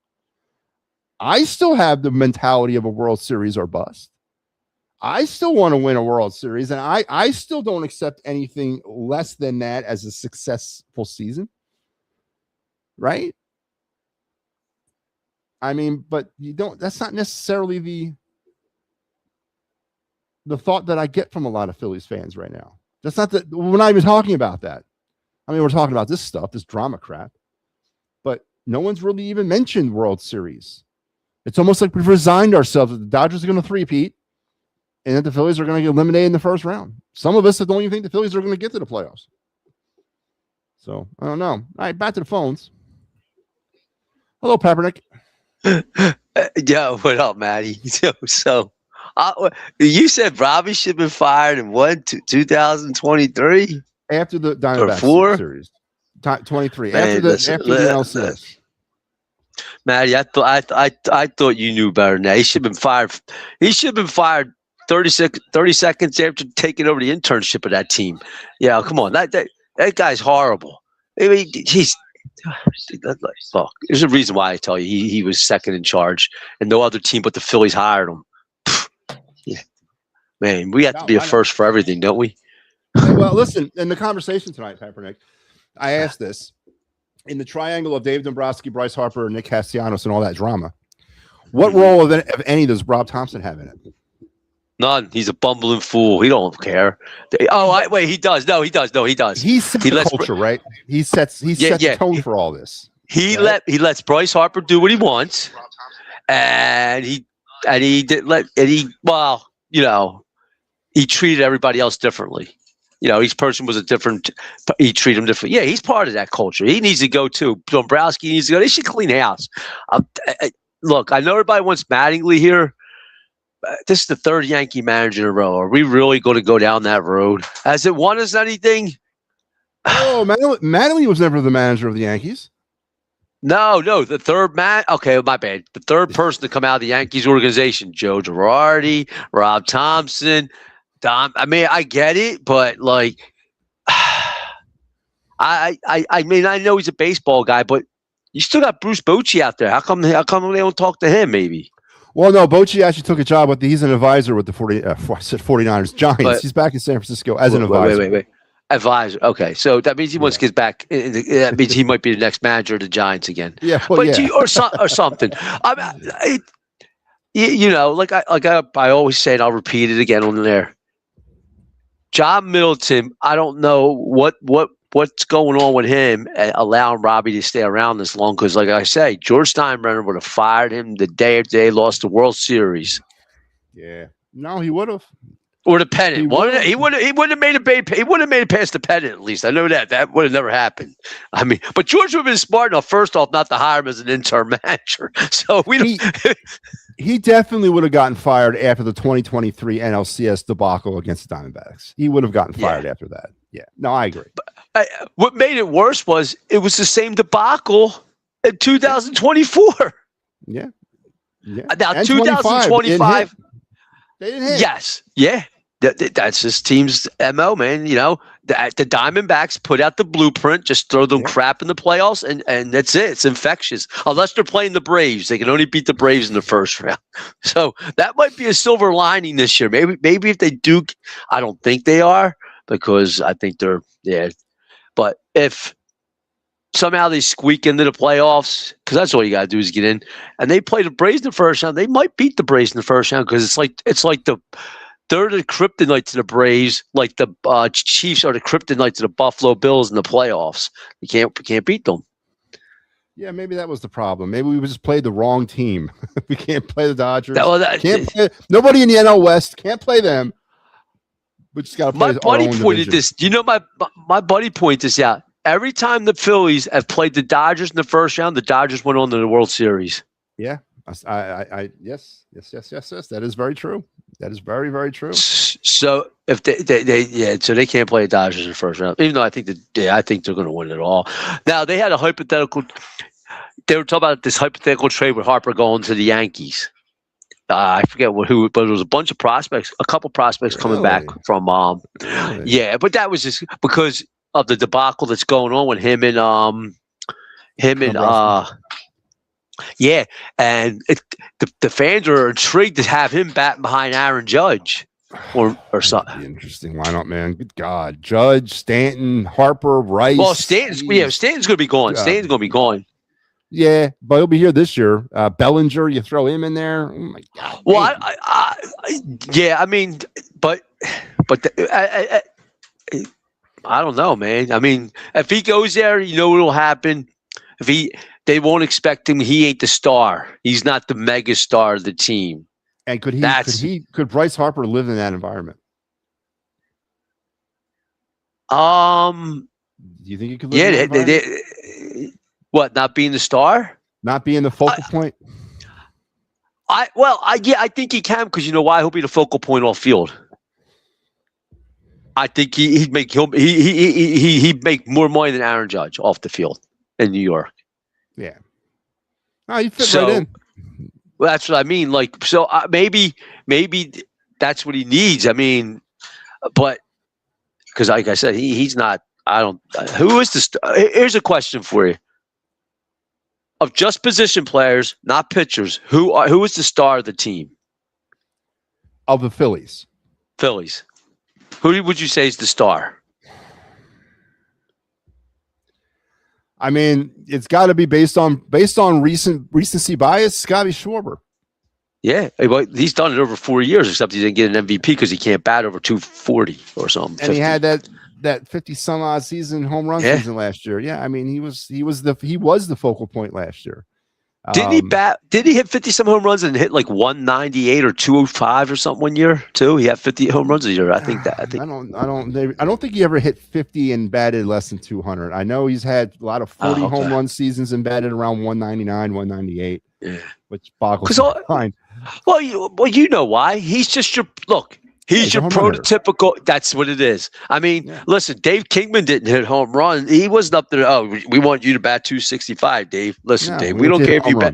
I still have the mentality of a World Series or bust. I still want to win a World Series, and I still don't accept anything less than that as a successful season. Right? I mean, but you don't, that's not necessarily the thought that I get from a lot of Phillies fans right now. That's not that we're not even talking about that. I mean, we're talking about this stuff, this drama crap, but no one's really even mentioned World Series. It's almost like we've resigned ourselves that the Dodgers are going to three-peat and that the Phillies are going to get eliminated in the first round. Some of us don't even think the Phillies are going to get to the playoffs. So I don't know. All right, back to the phones. Hello, Peppernick. Yo, what up, Matty? So you said Robbie should have been fired in 2023? After the Diamondbacks series. 23. Man, after the NLCS. Matty, I thought you knew better than that. He should have been fired. He should have been fired 30 seconds after taking over the internship of that team. Yeah, come on. That guy's horrible. I mean, fuck. There's a reason why I tell you he was second in charge, and no other team but the Phillies hired him. Yeah. Man, we have to be a first for everything, don't we? Well, listen, in the conversation tonight, Peppernick, I asked this in the triangle of Dave Dombrowski, Bryce Harper, Nick Castellanos, and all that drama. What role of any does Rob Thompson have in it? None. He's a bumbling fool. He don't care. Wait, he does. No, he does. He sets the culture, right? He sets the tone for all this. He lets Bryce Harper do what he wants, and he treated everybody else differently. Each person was different. He treated him different. Yeah, he's part of that culture. He needs to go too. Dombrowski needs to go. They should clean house. Look, I know everybody wants Mattingly here. This is the third Yankee manager in a row. Are we really going to go down that road? Has it won us anything? Oh, Mattingly was never the manager of the Yankees. No, the third man. Okay, my bad. The third person to come out of the Yankees organization: Joe Girardi, Rob Thompson. I mean, I get it, but like, I mean, I know he's a baseball guy, but you still got Bruce Bochy out there. How come they don't talk to him? Maybe. Well, no, Bochy actually took a job with he's an advisor with the 49ers Giants. But, he's back in San Francisco as an advisor. Wait. Advisor. Okay, so that means he wants to get back. That means he might be the next manager of the Giants again. Yeah, well, or something. I always say, and I'll repeat it again on there. John Middleton, I don't know what's going on with him allowing Robbie to stay around this long. Because, like I say, George Steinbrenner would have fired him the day after they lost the World Series. Yeah, no, he would have. Or the pennant. He would have made it past the pennant at least. I know that would have never happened. I mean, but George would have been smart enough, first off, not to hire him as an interim manager. So he definitely would have gotten fired after the 2023 NLCS debacle against the Diamondbacks. He would have gotten fired after that. Yeah, no, I agree. But, what made it worse was it was the same debacle in 2024. Yeah. Now and 2025. They didn't hit. Yes. Yeah. That's this team's MO, man. The Diamondbacks put out the blueprint, just throw them crap in the playoffs, and that's it. It's infectious. Unless they're playing the Braves. They can only beat the Braves in the first round. So that might be a silver lining this year. Maybe if they do, I don't think they are, because I think they're, But if somehow they squeak into the playoffs, because that's all you got to do is get in, and they play the Braves in the first round, they might beat the Braves in the first round, because it's like they're the kryptonite to the Braves, like the Chiefs are the kryptonite to the Buffalo Bills in the playoffs. You can't beat them. Yeah, maybe that was the problem. Maybe we just played the wrong team. We can't play the Dodgers. Nobody in the NL West can't play them. We just got to play My our buddy own pointed division. this. You know, my buddy pointed this out. Every time the Phillies have played the Dodgers in the first round, the Dodgers went on to the World Series. Yeah. Yes. That is very true. That is very, very true. So if so they can't play the Dodgers in the first round, even though I think they're going to win it all. Now they had a hypothetical. They were talking about this hypothetical trade with Harper going to the Yankees. I forget who, but it was a bunch of prospects, a couple prospects coming back from. Really? Yeah, but that was just because of the debacle that's going on with him and yeah, and the fans are intrigued to have him batting behind Aaron Judge or something. Interesting lineup, man. Good God, Judge, Stanton, Harper, Rice. Well, Stanton's going to be gone. Stanton's going to be gone. Yeah, but he'll be here this year. Bellinger, you throw him in there. Oh my God. Well, I mean, but I don't know, man. I mean, if he goes there, you know what'll happen. They won't expect him. He ain't the star. He's not the mega star of the team. And could Bryce Harper live in that environment? Do you think he could live in that environment? What, not being the star? Not being the focal point? I think he can, because you know why? He'll be the focal point off field. I think he'd make more money than Aaron Judge off the field in New York. Yeah. No, he fit right in. Well, that's what I mean. Like, so maybe that's what he needs. I mean, but because like I said, he's not. I don't. Who is the? Here's a question for you. Of just position players, not pitchers, who is the star of the team? Of the Phillies. Phillies. Who would you say is the star? I mean, it's got to be based on recency bias. It's got to be Schwarber. Yeah, he's done it over 4 years, except he didn't get an MVP because he can't bat over 240 or something. And 50. he had that 50 some odd season home run season last year. Yeah, I mean he was the focal point last year. Didn't he bat? Did he hit 50 some home runs and hit like 198 or 205 or something one year too? He had 50 home runs a year. I don't think he ever hit 50 and batted less than 200. I know he's had a lot of 40 home run seasons and batted around 199, 198. Yeah, which boggles my mind. Well, you know why? He's just your look. He's your prototypical. That's what it is. I mean, listen, Dave Kingman didn't hit home run. He wasn't up there. Oh, we want you to bat 265, Dave. Listen, Dave, we don't care if you bat.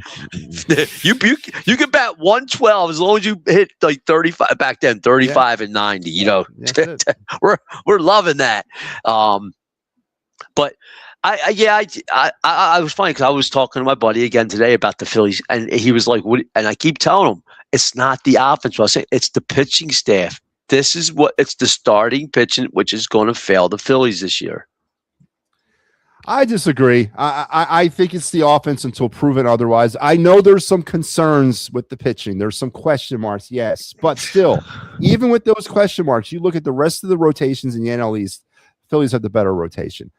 you can bat 112 as long as you hit like 35 back then, 35 and 90. You know, we're loving that. But I was funny because I was talking to my buddy again today about the Phillies, and he was like, "What?" And I keep telling him it's not the offense. I was saying it's the pitching staff. It's the starting pitching which is going to fail the Phillies this year. I disagree. I think it's the offense until proven otherwise. I know there's some concerns with the pitching. There's some question marks, yes. But still, even with those question marks, you look at the rest of the rotations in the NL East, Phillies have the better rotation.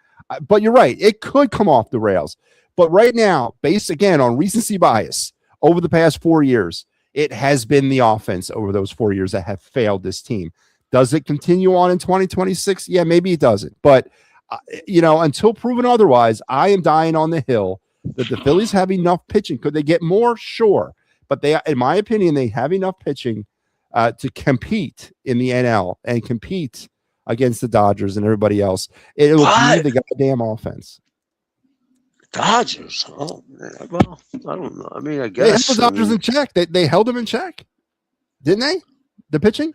But you're right. It could come off the rails. But right now, based, again, on recency bias over the past 4 years, it has been the offense over those 4 years that have failed this team. Does it continue on in 2026? Yeah, maybe it doesn't. But, until proven otherwise, I am dying on the hill that the Phillies have enough pitching. Could they get more? Sure. But they, in my opinion, they have enough pitching to compete in the NL and compete against the Dodgers and everybody else. It will be the goddamn offense. Dodgers? Oh, man. Well, I don't know. I mean, I guess. They held the Dodgers in check. They held them in check. Didn't they? The pitching?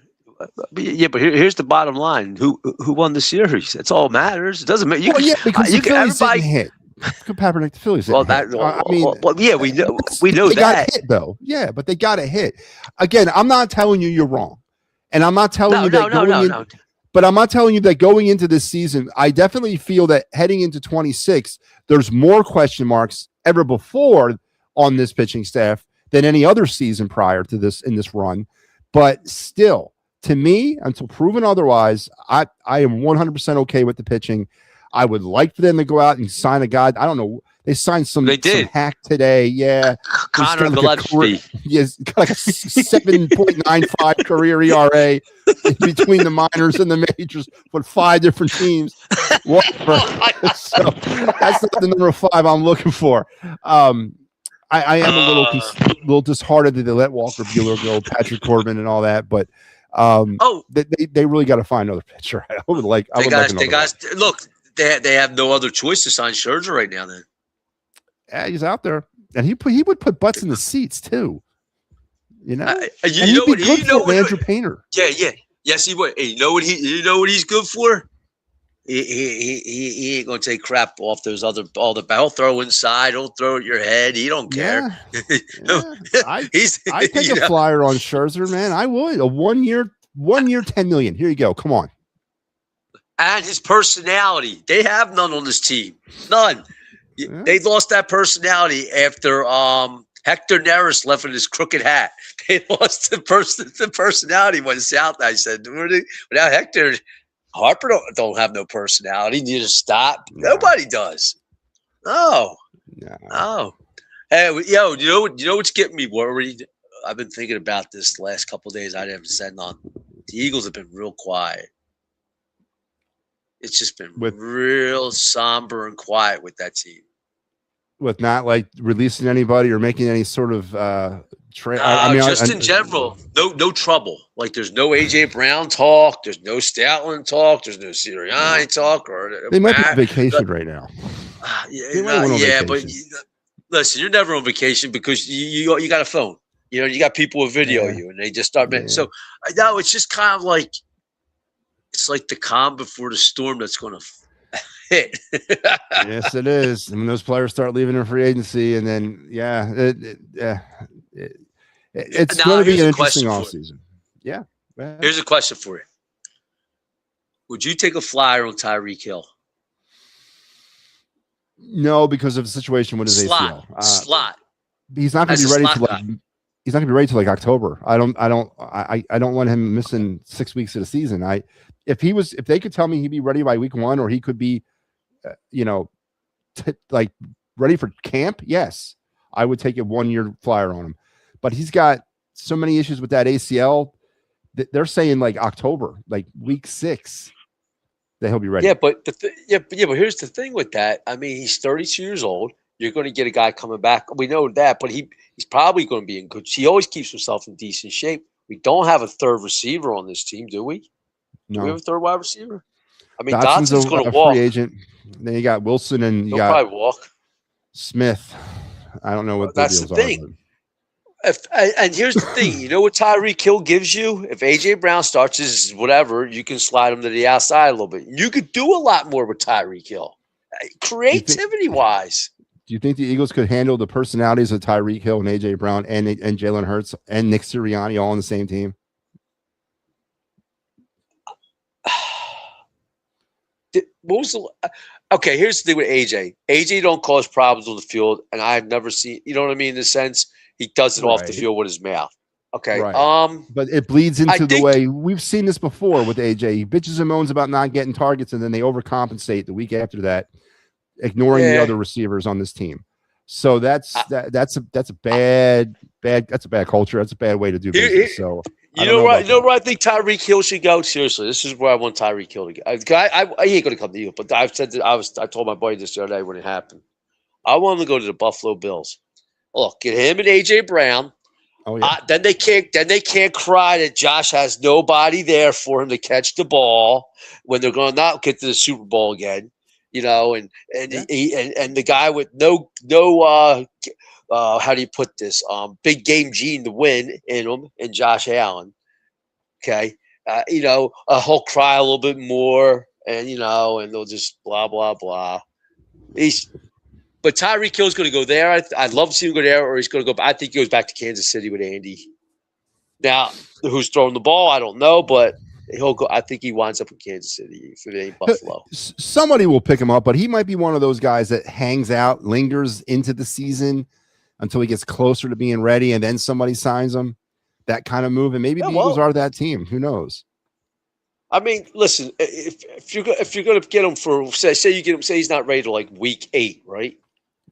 Yeah, but here's the bottom line. Who won the series? That's all that matters. It doesn't matter. Because the Phillies didn't hit. Kaepernick, the Phillies didn't hit. We know they that. Got hit, though. Yeah, but they got a hit. Again, I'm not telling you you're wrong. And I'm not telling you that But I'm not telling you that going into this season, I definitely feel that heading into 26, there's more question marks ever before on this pitching staff than any other season prior to this in this run. But still, to me, until proven otherwise, I am 100% okay with the pitching. I would like for them to go out and sign a guy. I don't know. They signed some hack today. Yeah. Connor Gillespie. He's got like a 7.95 career ERA between the minors and the majors with 5 different teams. Whatever. So that's not the number 5 I'm looking for. I am a little disheartened that they let Walker Buehler go, Patrick Corbin, and all that, but they really got to find another pitcher. Look, they have no other choice to sign Scherzer right now. Then, yeah, he's out there, and he would put butts in the seats too. You know, Andrew Painter. Yeah, yes, he would. Hey, you know what he's good for? He ain't gonna take crap off all the he'll throw inside, he'll throw at your head. He don't care. Yeah. I take a flyer on Scherzer, man. I would. A 1 year, $10 million. Here you go. Come on. And his personality. They have none on this team. None. Yeah. They lost that personality after Hector Neris left with his crooked hat. They lost the personality went south. I said, without Hector, Harper don't have no personality. You just stop. No. Nobody does. No. Hey, you know what's getting me worried? I've been thinking about this the last couple of days. I haven't said none. The Eagles have been real quiet. It's just been real somber and quiet with that team. With not like releasing anybody or making any sort of in general, no trouble. Like there's no AJ Brown talk, there's no Stoutland talk, there's no Sirianni talk, or they might be on vacation right now. But listen, you're never on vacation because you got a phone. You know, you got people who video you, and they just start. Yeah. So now it's just kind of like it's like the calm before the storm that's going to hit. Yes, it is. And when those players start leaving in free agency, and then it's going to be an interesting offseason. Yeah. Here's a question for you. Would you take a flyer on Tyreek Hill? No, because of the situation with his ACL. Slot. He's not going to be ready to he's not going to be ready till like October. I don't want him missing 6 weeks of the season. If they could tell me he'd be ready by week 1, or he could be, like ready for camp, yes, I would take a 1 year flyer on him. But he's got so many issues with that ACL that they're saying like October, like week 6, that he'll be ready. Yeah, but but here's the thing with that. I mean, he's 32 years old. You're going to get a guy coming back. We know that, but he's probably going to be in good. He always keeps himself in decent shape. We don't have a third receiver on this team, do we? No. Do we have a third wide receiver? I mean, Dotson's going to walk. Free agent. Then you got Wilson and you got probably walk. Smith. I don't know what that's the thing. And here's the thing. You know what Tyreek Hill gives you? If AJ Brown starts his whatever, you can slide him to the outside a little bit. You could do a lot more with Tyreek Hill, creativity-wise. Do you think the Eagles could handle the personalities of Tyreek Hill and AJ Brown and Jalen Hurts and Nick Sirianni all on the same team? Okay, here's the thing with AJ. AJ don't cause problems on the field, and I've never seen. You know what I mean? In the sense, he does it off the field with his mouth. Okay. Right. But it bleeds into the way we've seen this before with AJ. He bitches and moans about not getting targets, and then they overcompensate the week after that, ignoring the other receivers on this team. So that's a bad culture. That's a bad way to do business. So you know where I think Tyreek Hill should go. Seriously, this is where I want Tyreek Hill to go. I ain't going to come to you, but I've said that I told my buddy this the other day when it happened. I want him to go to the Buffalo Bills. Look, get him and AJ Brown. Oh yeah. Then they can't cry that Josh has nobody there for him to catch the ball when they're going to not get to the Super Bowl again. You know, and the guy with no how do you put this? Big game gene to win in him, and Josh Allen. Okay, he'll cry a little bit more, and and they'll just blah blah blah. But Tyreek Hill's going to go there. I'd love to see him go there, or he's going to go. I think he goes back to Kansas City with Andy. Now, who's throwing the ball? I don't know, but he'll go. I think he winds up in Kansas City if it ain't Buffalo. Somebody will pick him up, but he might be one of those guys that hangs out, lingers into the season until he gets closer to being ready, and then somebody signs him. That kind of move, and maybe the Eagles are that team. Who knows? I mean, listen. If you're going to get him for say you get him, say he's not ready to like week 8, right?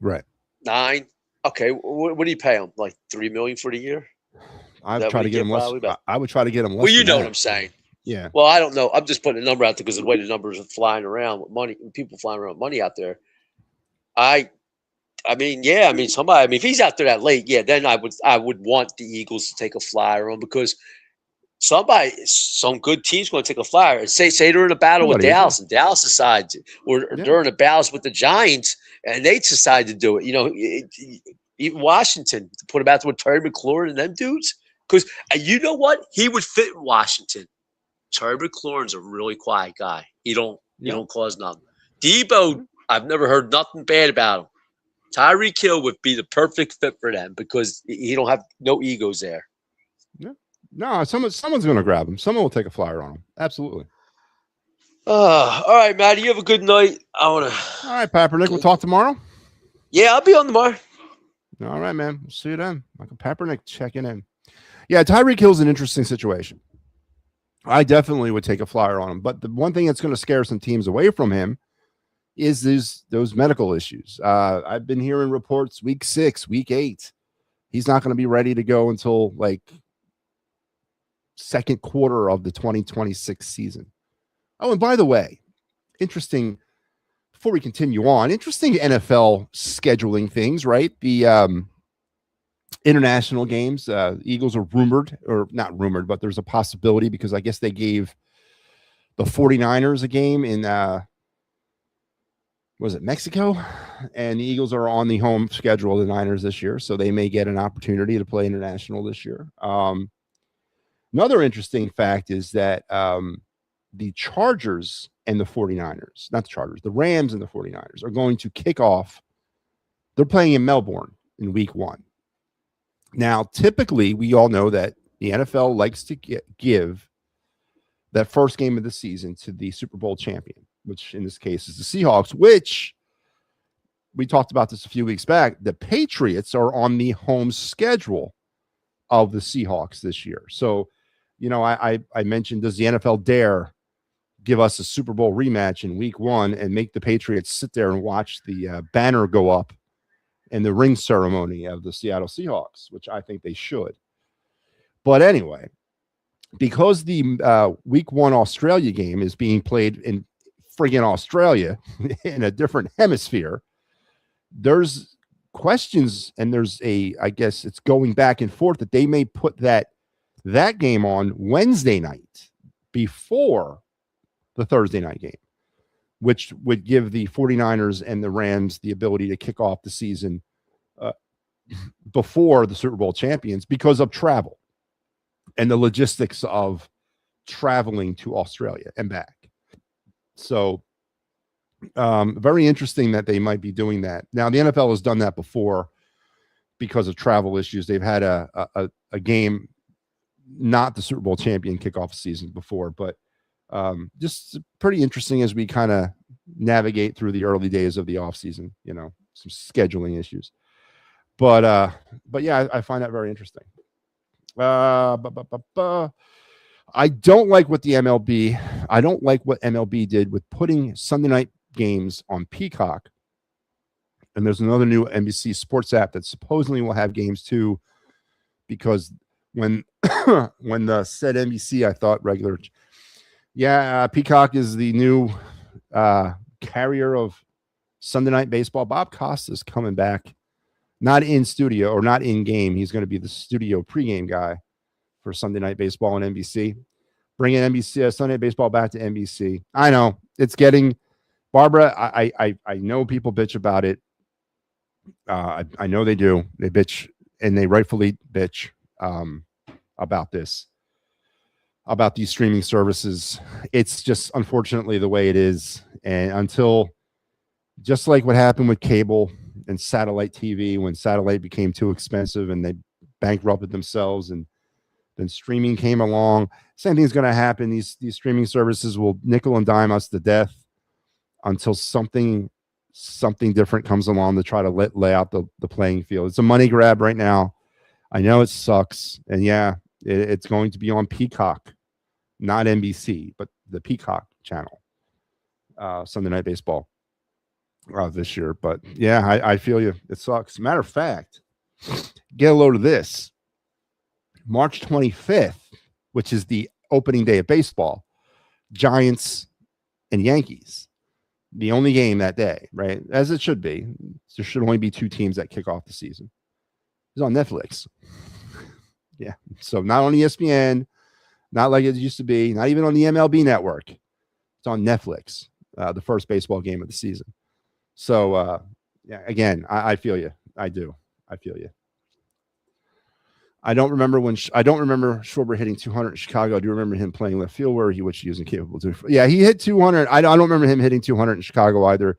Right. 9. Okay, what do you pay him? Like $3 million for the year? I've tried to get him less. I would try to get him less. Well, you know what I'm saying. Yeah. Well, I don't know. I'm just putting a number out there because of the way the numbers are flying around with money, people flying around with money out there. I mean, somebody. I mean, if he's out there that late, yeah, then I would want the Eagles to take a flyer on him because some good team's going to take a flyer. Say they're in a battle with Dallas, and Dallas decides, or they're in a battle with the Giants, and they decide to do it. You know, even Washington to put him out there with Terry McLaurin and them dudes, because you know what, he would fit in Washington. Terry McLaurin's a really quiet guy. He don't cause nothing. Debo, I've never heard nothing bad about him. Tyreek Hill would be the perfect fit for them because he don't have no egos there. Yeah. No, someone's going to grab him. Someone will take a flyer on him. Absolutely. All right, Matty, you have a good night. All right, Papernick, we'll talk tomorrow. Yeah, I'll be on tomorrow. All right, man. We'll see you then. Michael Papernick checking in. Yeah, Tyreek Hill's an interesting situation. I definitely would take a flyer on him. But the one thing that's going to scare some teams away from him is those medical issues. I've been hearing reports week 6, week 8. He's not going to be ready to go until like second quarter of the 2026 season. Oh, and by the way, interesting, before we continue on, interesting NFL scheduling things, right? The international games, Eagles are rumored, or not rumored, but there's a possibility because I guess they gave the 49ers a game in was it Mexico? And the Eagles are on the home schedule of the Niners this year, so they may get an opportunity to play international this year. Another interesting fact is that the Chargers and the 49ers, not the Chargers, the Rams and the 49ers are going to kick off. They're playing in Melbourne in week 1. Now, typically, we all know that the NFL likes to give that first game of the season to the Super Bowl champion, which in this case is the Seahawks, which we talked about this a few weeks back. The Patriots are on the home schedule of the Seahawks this year. So, I mentioned, does the NFL dare give us a Super Bowl rematch in week 1 and make the Patriots sit there and watch the banner go up and the ring ceremony of the Seattle Seahawks, which I think they should. But anyway, because the week 1 Australia game is being played in friggin' Australia in a different hemisphere, there's questions and I guess it's going back and forth that they may put that game on Wednesday night before the Thursday night game, which would give the 49ers and the Rams the ability to kick off the season before the Super Bowl champions because of travel and the logistics of traveling to Australia and back. So very interesting that they might be doing that. Now, the NFL has done that before because of travel issues. They've had a game, not the Super Bowl champion kickoff season before, but just pretty interesting as we kind of navigate through the early days of the offseason, some scheduling issues. But yeah, I find that very interesting. I don't like what MLB did with putting Sunday night games on Peacock. And there's another new NBC sports app that supposedly will have games too, because when the said NBC, I thought regular. Yeah, Peacock is the new carrier of Sunday Night Baseball. Bob Costa's coming back, not in studio or not in game. He's going to be the studio pregame guy for Sunday Night Baseball on NBC. Bringing NBC Sunday Night Baseball back to NBC. I know it's getting, Barbara. I know people bitch about it. I know they do. They bitch, and they rightfully bitch about this. About these streaming services. It's just unfortunately the way it is. And until, just like what happened with cable and satellite TV, when satellite became too expensive and they bankrupted themselves, and then streaming came along, same thing's going to happen. These streaming services will nickel and dime us to death until something different comes along to try to lay out the playing field. It's a money grab right now. I know it sucks. And yeah, it's going to be on Peacock, not NBC, but the Peacock channel, Sunday Night Baseball. this year. But yeah, I feel you. It sucks. Matter of fact, get a load of this. March 25th, which is the opening day of baseball, Giants and Yankees. The only game that day, right? As it should be. There should only be 2 teams that kick off the season. It's on Netflix. Yeah. So not on ESPN, not like it used to be, not even on the MLB network. It's on Netflix, the first baseball game of the season. So, yeah, again, I feel you. I do. I feel you. I don't remember Schwarber hitting 200 in Chicago. I do remember him playing left field where he was incapable to. Yeah, he hit 200. I don't remember him hitting 200 in Chicago either.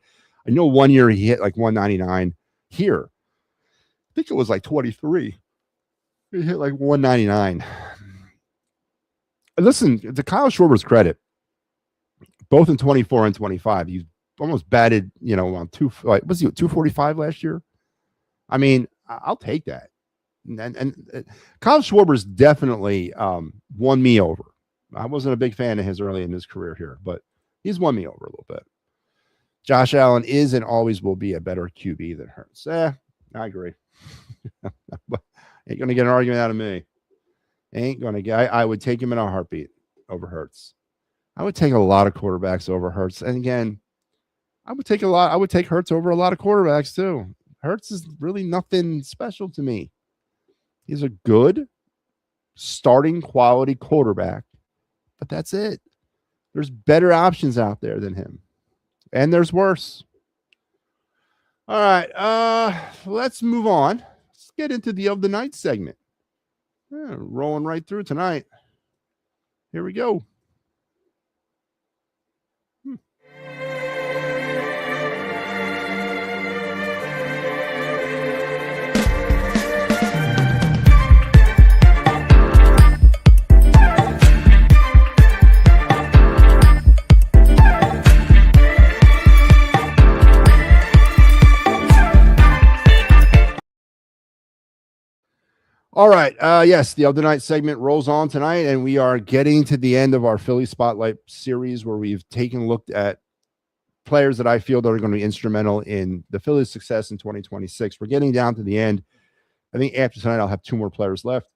I know one year he hit like 199 here. I think it was like 23. He hit like 199. Listen, to Kyle Schwarber's credit, both in 24 and 25, he's almost batted, on was he 245 last year? I mean, I'll take that. And Kyle Schwarber's definitely won me over. I wasn't a big fan of his early in his career here, but he's won me over a little bit. Josh Allen is and always will be a better QB than Hurts. I agree. Ain't going to get an argument out of me. Ain't going to get. I would take him in a heartbeat over Hurts. I would take a lot of quarterbacks over Hurts. And again, I would take Hurts over a lot of quarterbacks too. Hurts is really nothing special to me. He's a good starting quality quarterback, but that's it. There's better options out there than him, and there's worse. All right, let's move on. Let's get into the of the night segment. Yeah, rolling right through tonight. Here we go. All right. Yes, the other night segment rolls on tonight, and we are getting to the end of our Philly Spotlight series where we've taken a look at players that I feel that are going to be instrumental in the Phillies' success in 2026. We're getting down to the end. I think after tonight, I'll have 2 more players left.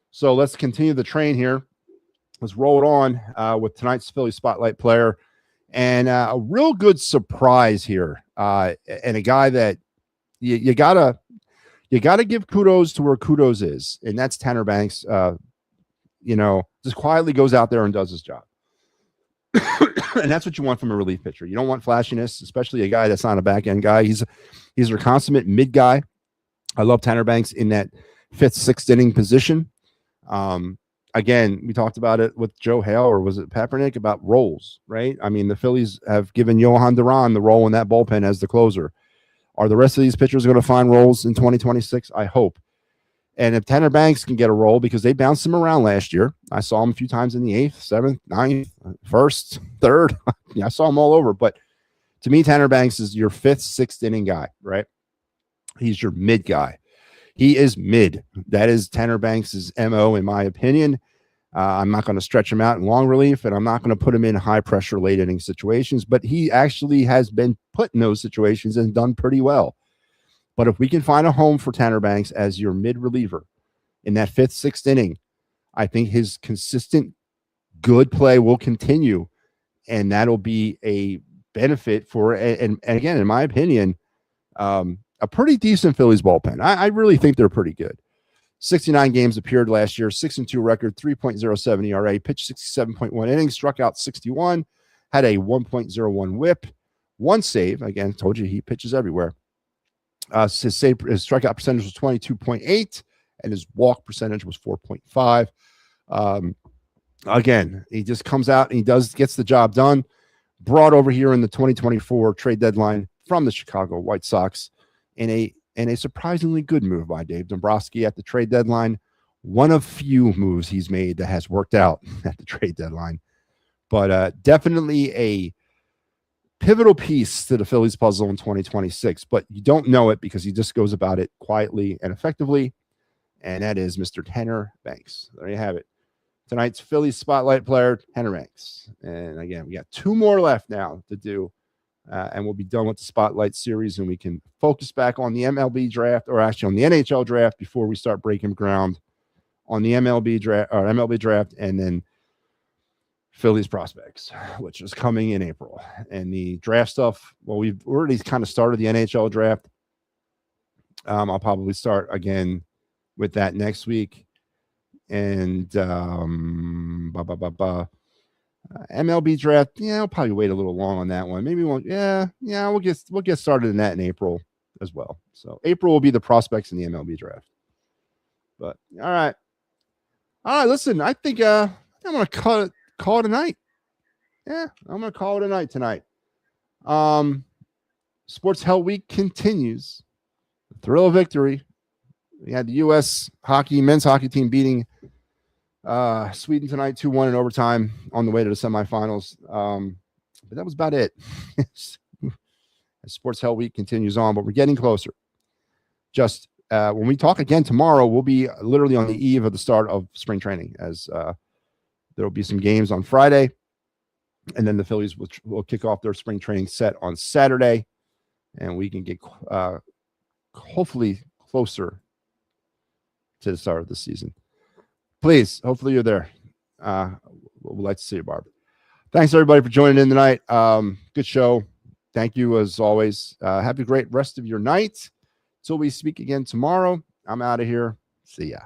So let's continue the train here. Let's roll it on with tonight's Philly Spotlight player. And a real good surprise here. And a guy that you got to give kudos to where kudos is, and that's Tanner Banks. Just quietly goes out there and does his job. And that's what you want from a relief pitcher. You don't want flashiness, especially a guy that's not a back-end guy. He's a consummate mid guy. I love Tanner Banks in that 5th, 6th inning position. Again, we talked about it with Joe Hale, or was it Papernick, about roles, right? I mean, the Phillies have given Johan Duran the role in that bullpen as the closer. Are the rest of these pitchers going to find roles in 2026? I hope. And if Tanner Banks can get a role, because they bounced him around last year. I saw him a few times in the 8th, 7th, 9th, 1st, 3rd. I saw him all over. But to me, Tanner Banks is your 5th, 6th inning guy, right? He's your mid guy. He is mid. That is Tanner Banks' MO, in my opinion. I'm not going to stretch him out in long relief, and I'm not going to put him in high-pressure late inning situations, but he actually has been put in those situations and done pretty well. But if we can find a home for Tanner Banks as your mid-reliever in that 5th, 6th inning, I think his consistent good play will continue, and that'll be a benefit for, and again, in my opinion, a pretty decent Phillies bullpen. I really think they're pretty good. 69 games appeared last year, 6-2 record, 3.07 ERA, pitched 67.1 innings, struck out 61, had a 1.01 whip, 1 save. Again, told you he pitches everywhere. His strikeout percentage was 22.8, and his walk percentage was 4.5. Again, he just comes out and gets the job done. Brought over here in the 2024 trade deadline from the Chicago White Sox in a surprisingly good move by Dave Dombrowski at the trade deadline. One of few moves he's made that has worked out at the trade deadline. But definitely a pivotal piece to the Phillies puzzle in 2026. But you don't know it because he just goes about it quietly and effectively. And that is Mr. Tanner Banks. There you have it. Tonight's Phillies Spotlight player, Tanner Banks. And again, we got 2 more left now to do and we'll be done with the Spotlight series, and we can focus back on the MLB draft, or actually on the NHL draft, before we start breaking ground on the MLB draft, and then Phillies prospects, which is coming in April. And the draft stuff, well, we've already kind of started the NHL draft. I'll probably start again with that next week. And MLB draft, yeah, I'll probably wait a little long on that one. Maybe we won't. Yeah, we'll get started in that in April as well. So April will be the prospects in the MLB draft. But all right. Listen, I think I'm gonna call it a night. Yeah, I'm gonna call it a night tonight. Sports Hell Week continues. The thrill of victory. We had the U.S. men's hockey team beating Sweden tonight 2-1 in overtime on the way to the semifinals. But that was about it. Sports Hell Week continues on, but we're getting closer. Just when we talk again tomorrow, we'll be literally on the eve of the start of spring training, as there will be some games on Friday, and then the Phillies will kick off their spring training set on Saturday, and we can get hopefully closer to the start of the season. Please, hopefully you're there. We'd like to see you, Barb. Thanks, everybody, for joining in tonight. Good show. Thank you, as always. Have a great rest of your night. Till we speak again tomorrow, I'm out of here. See ya.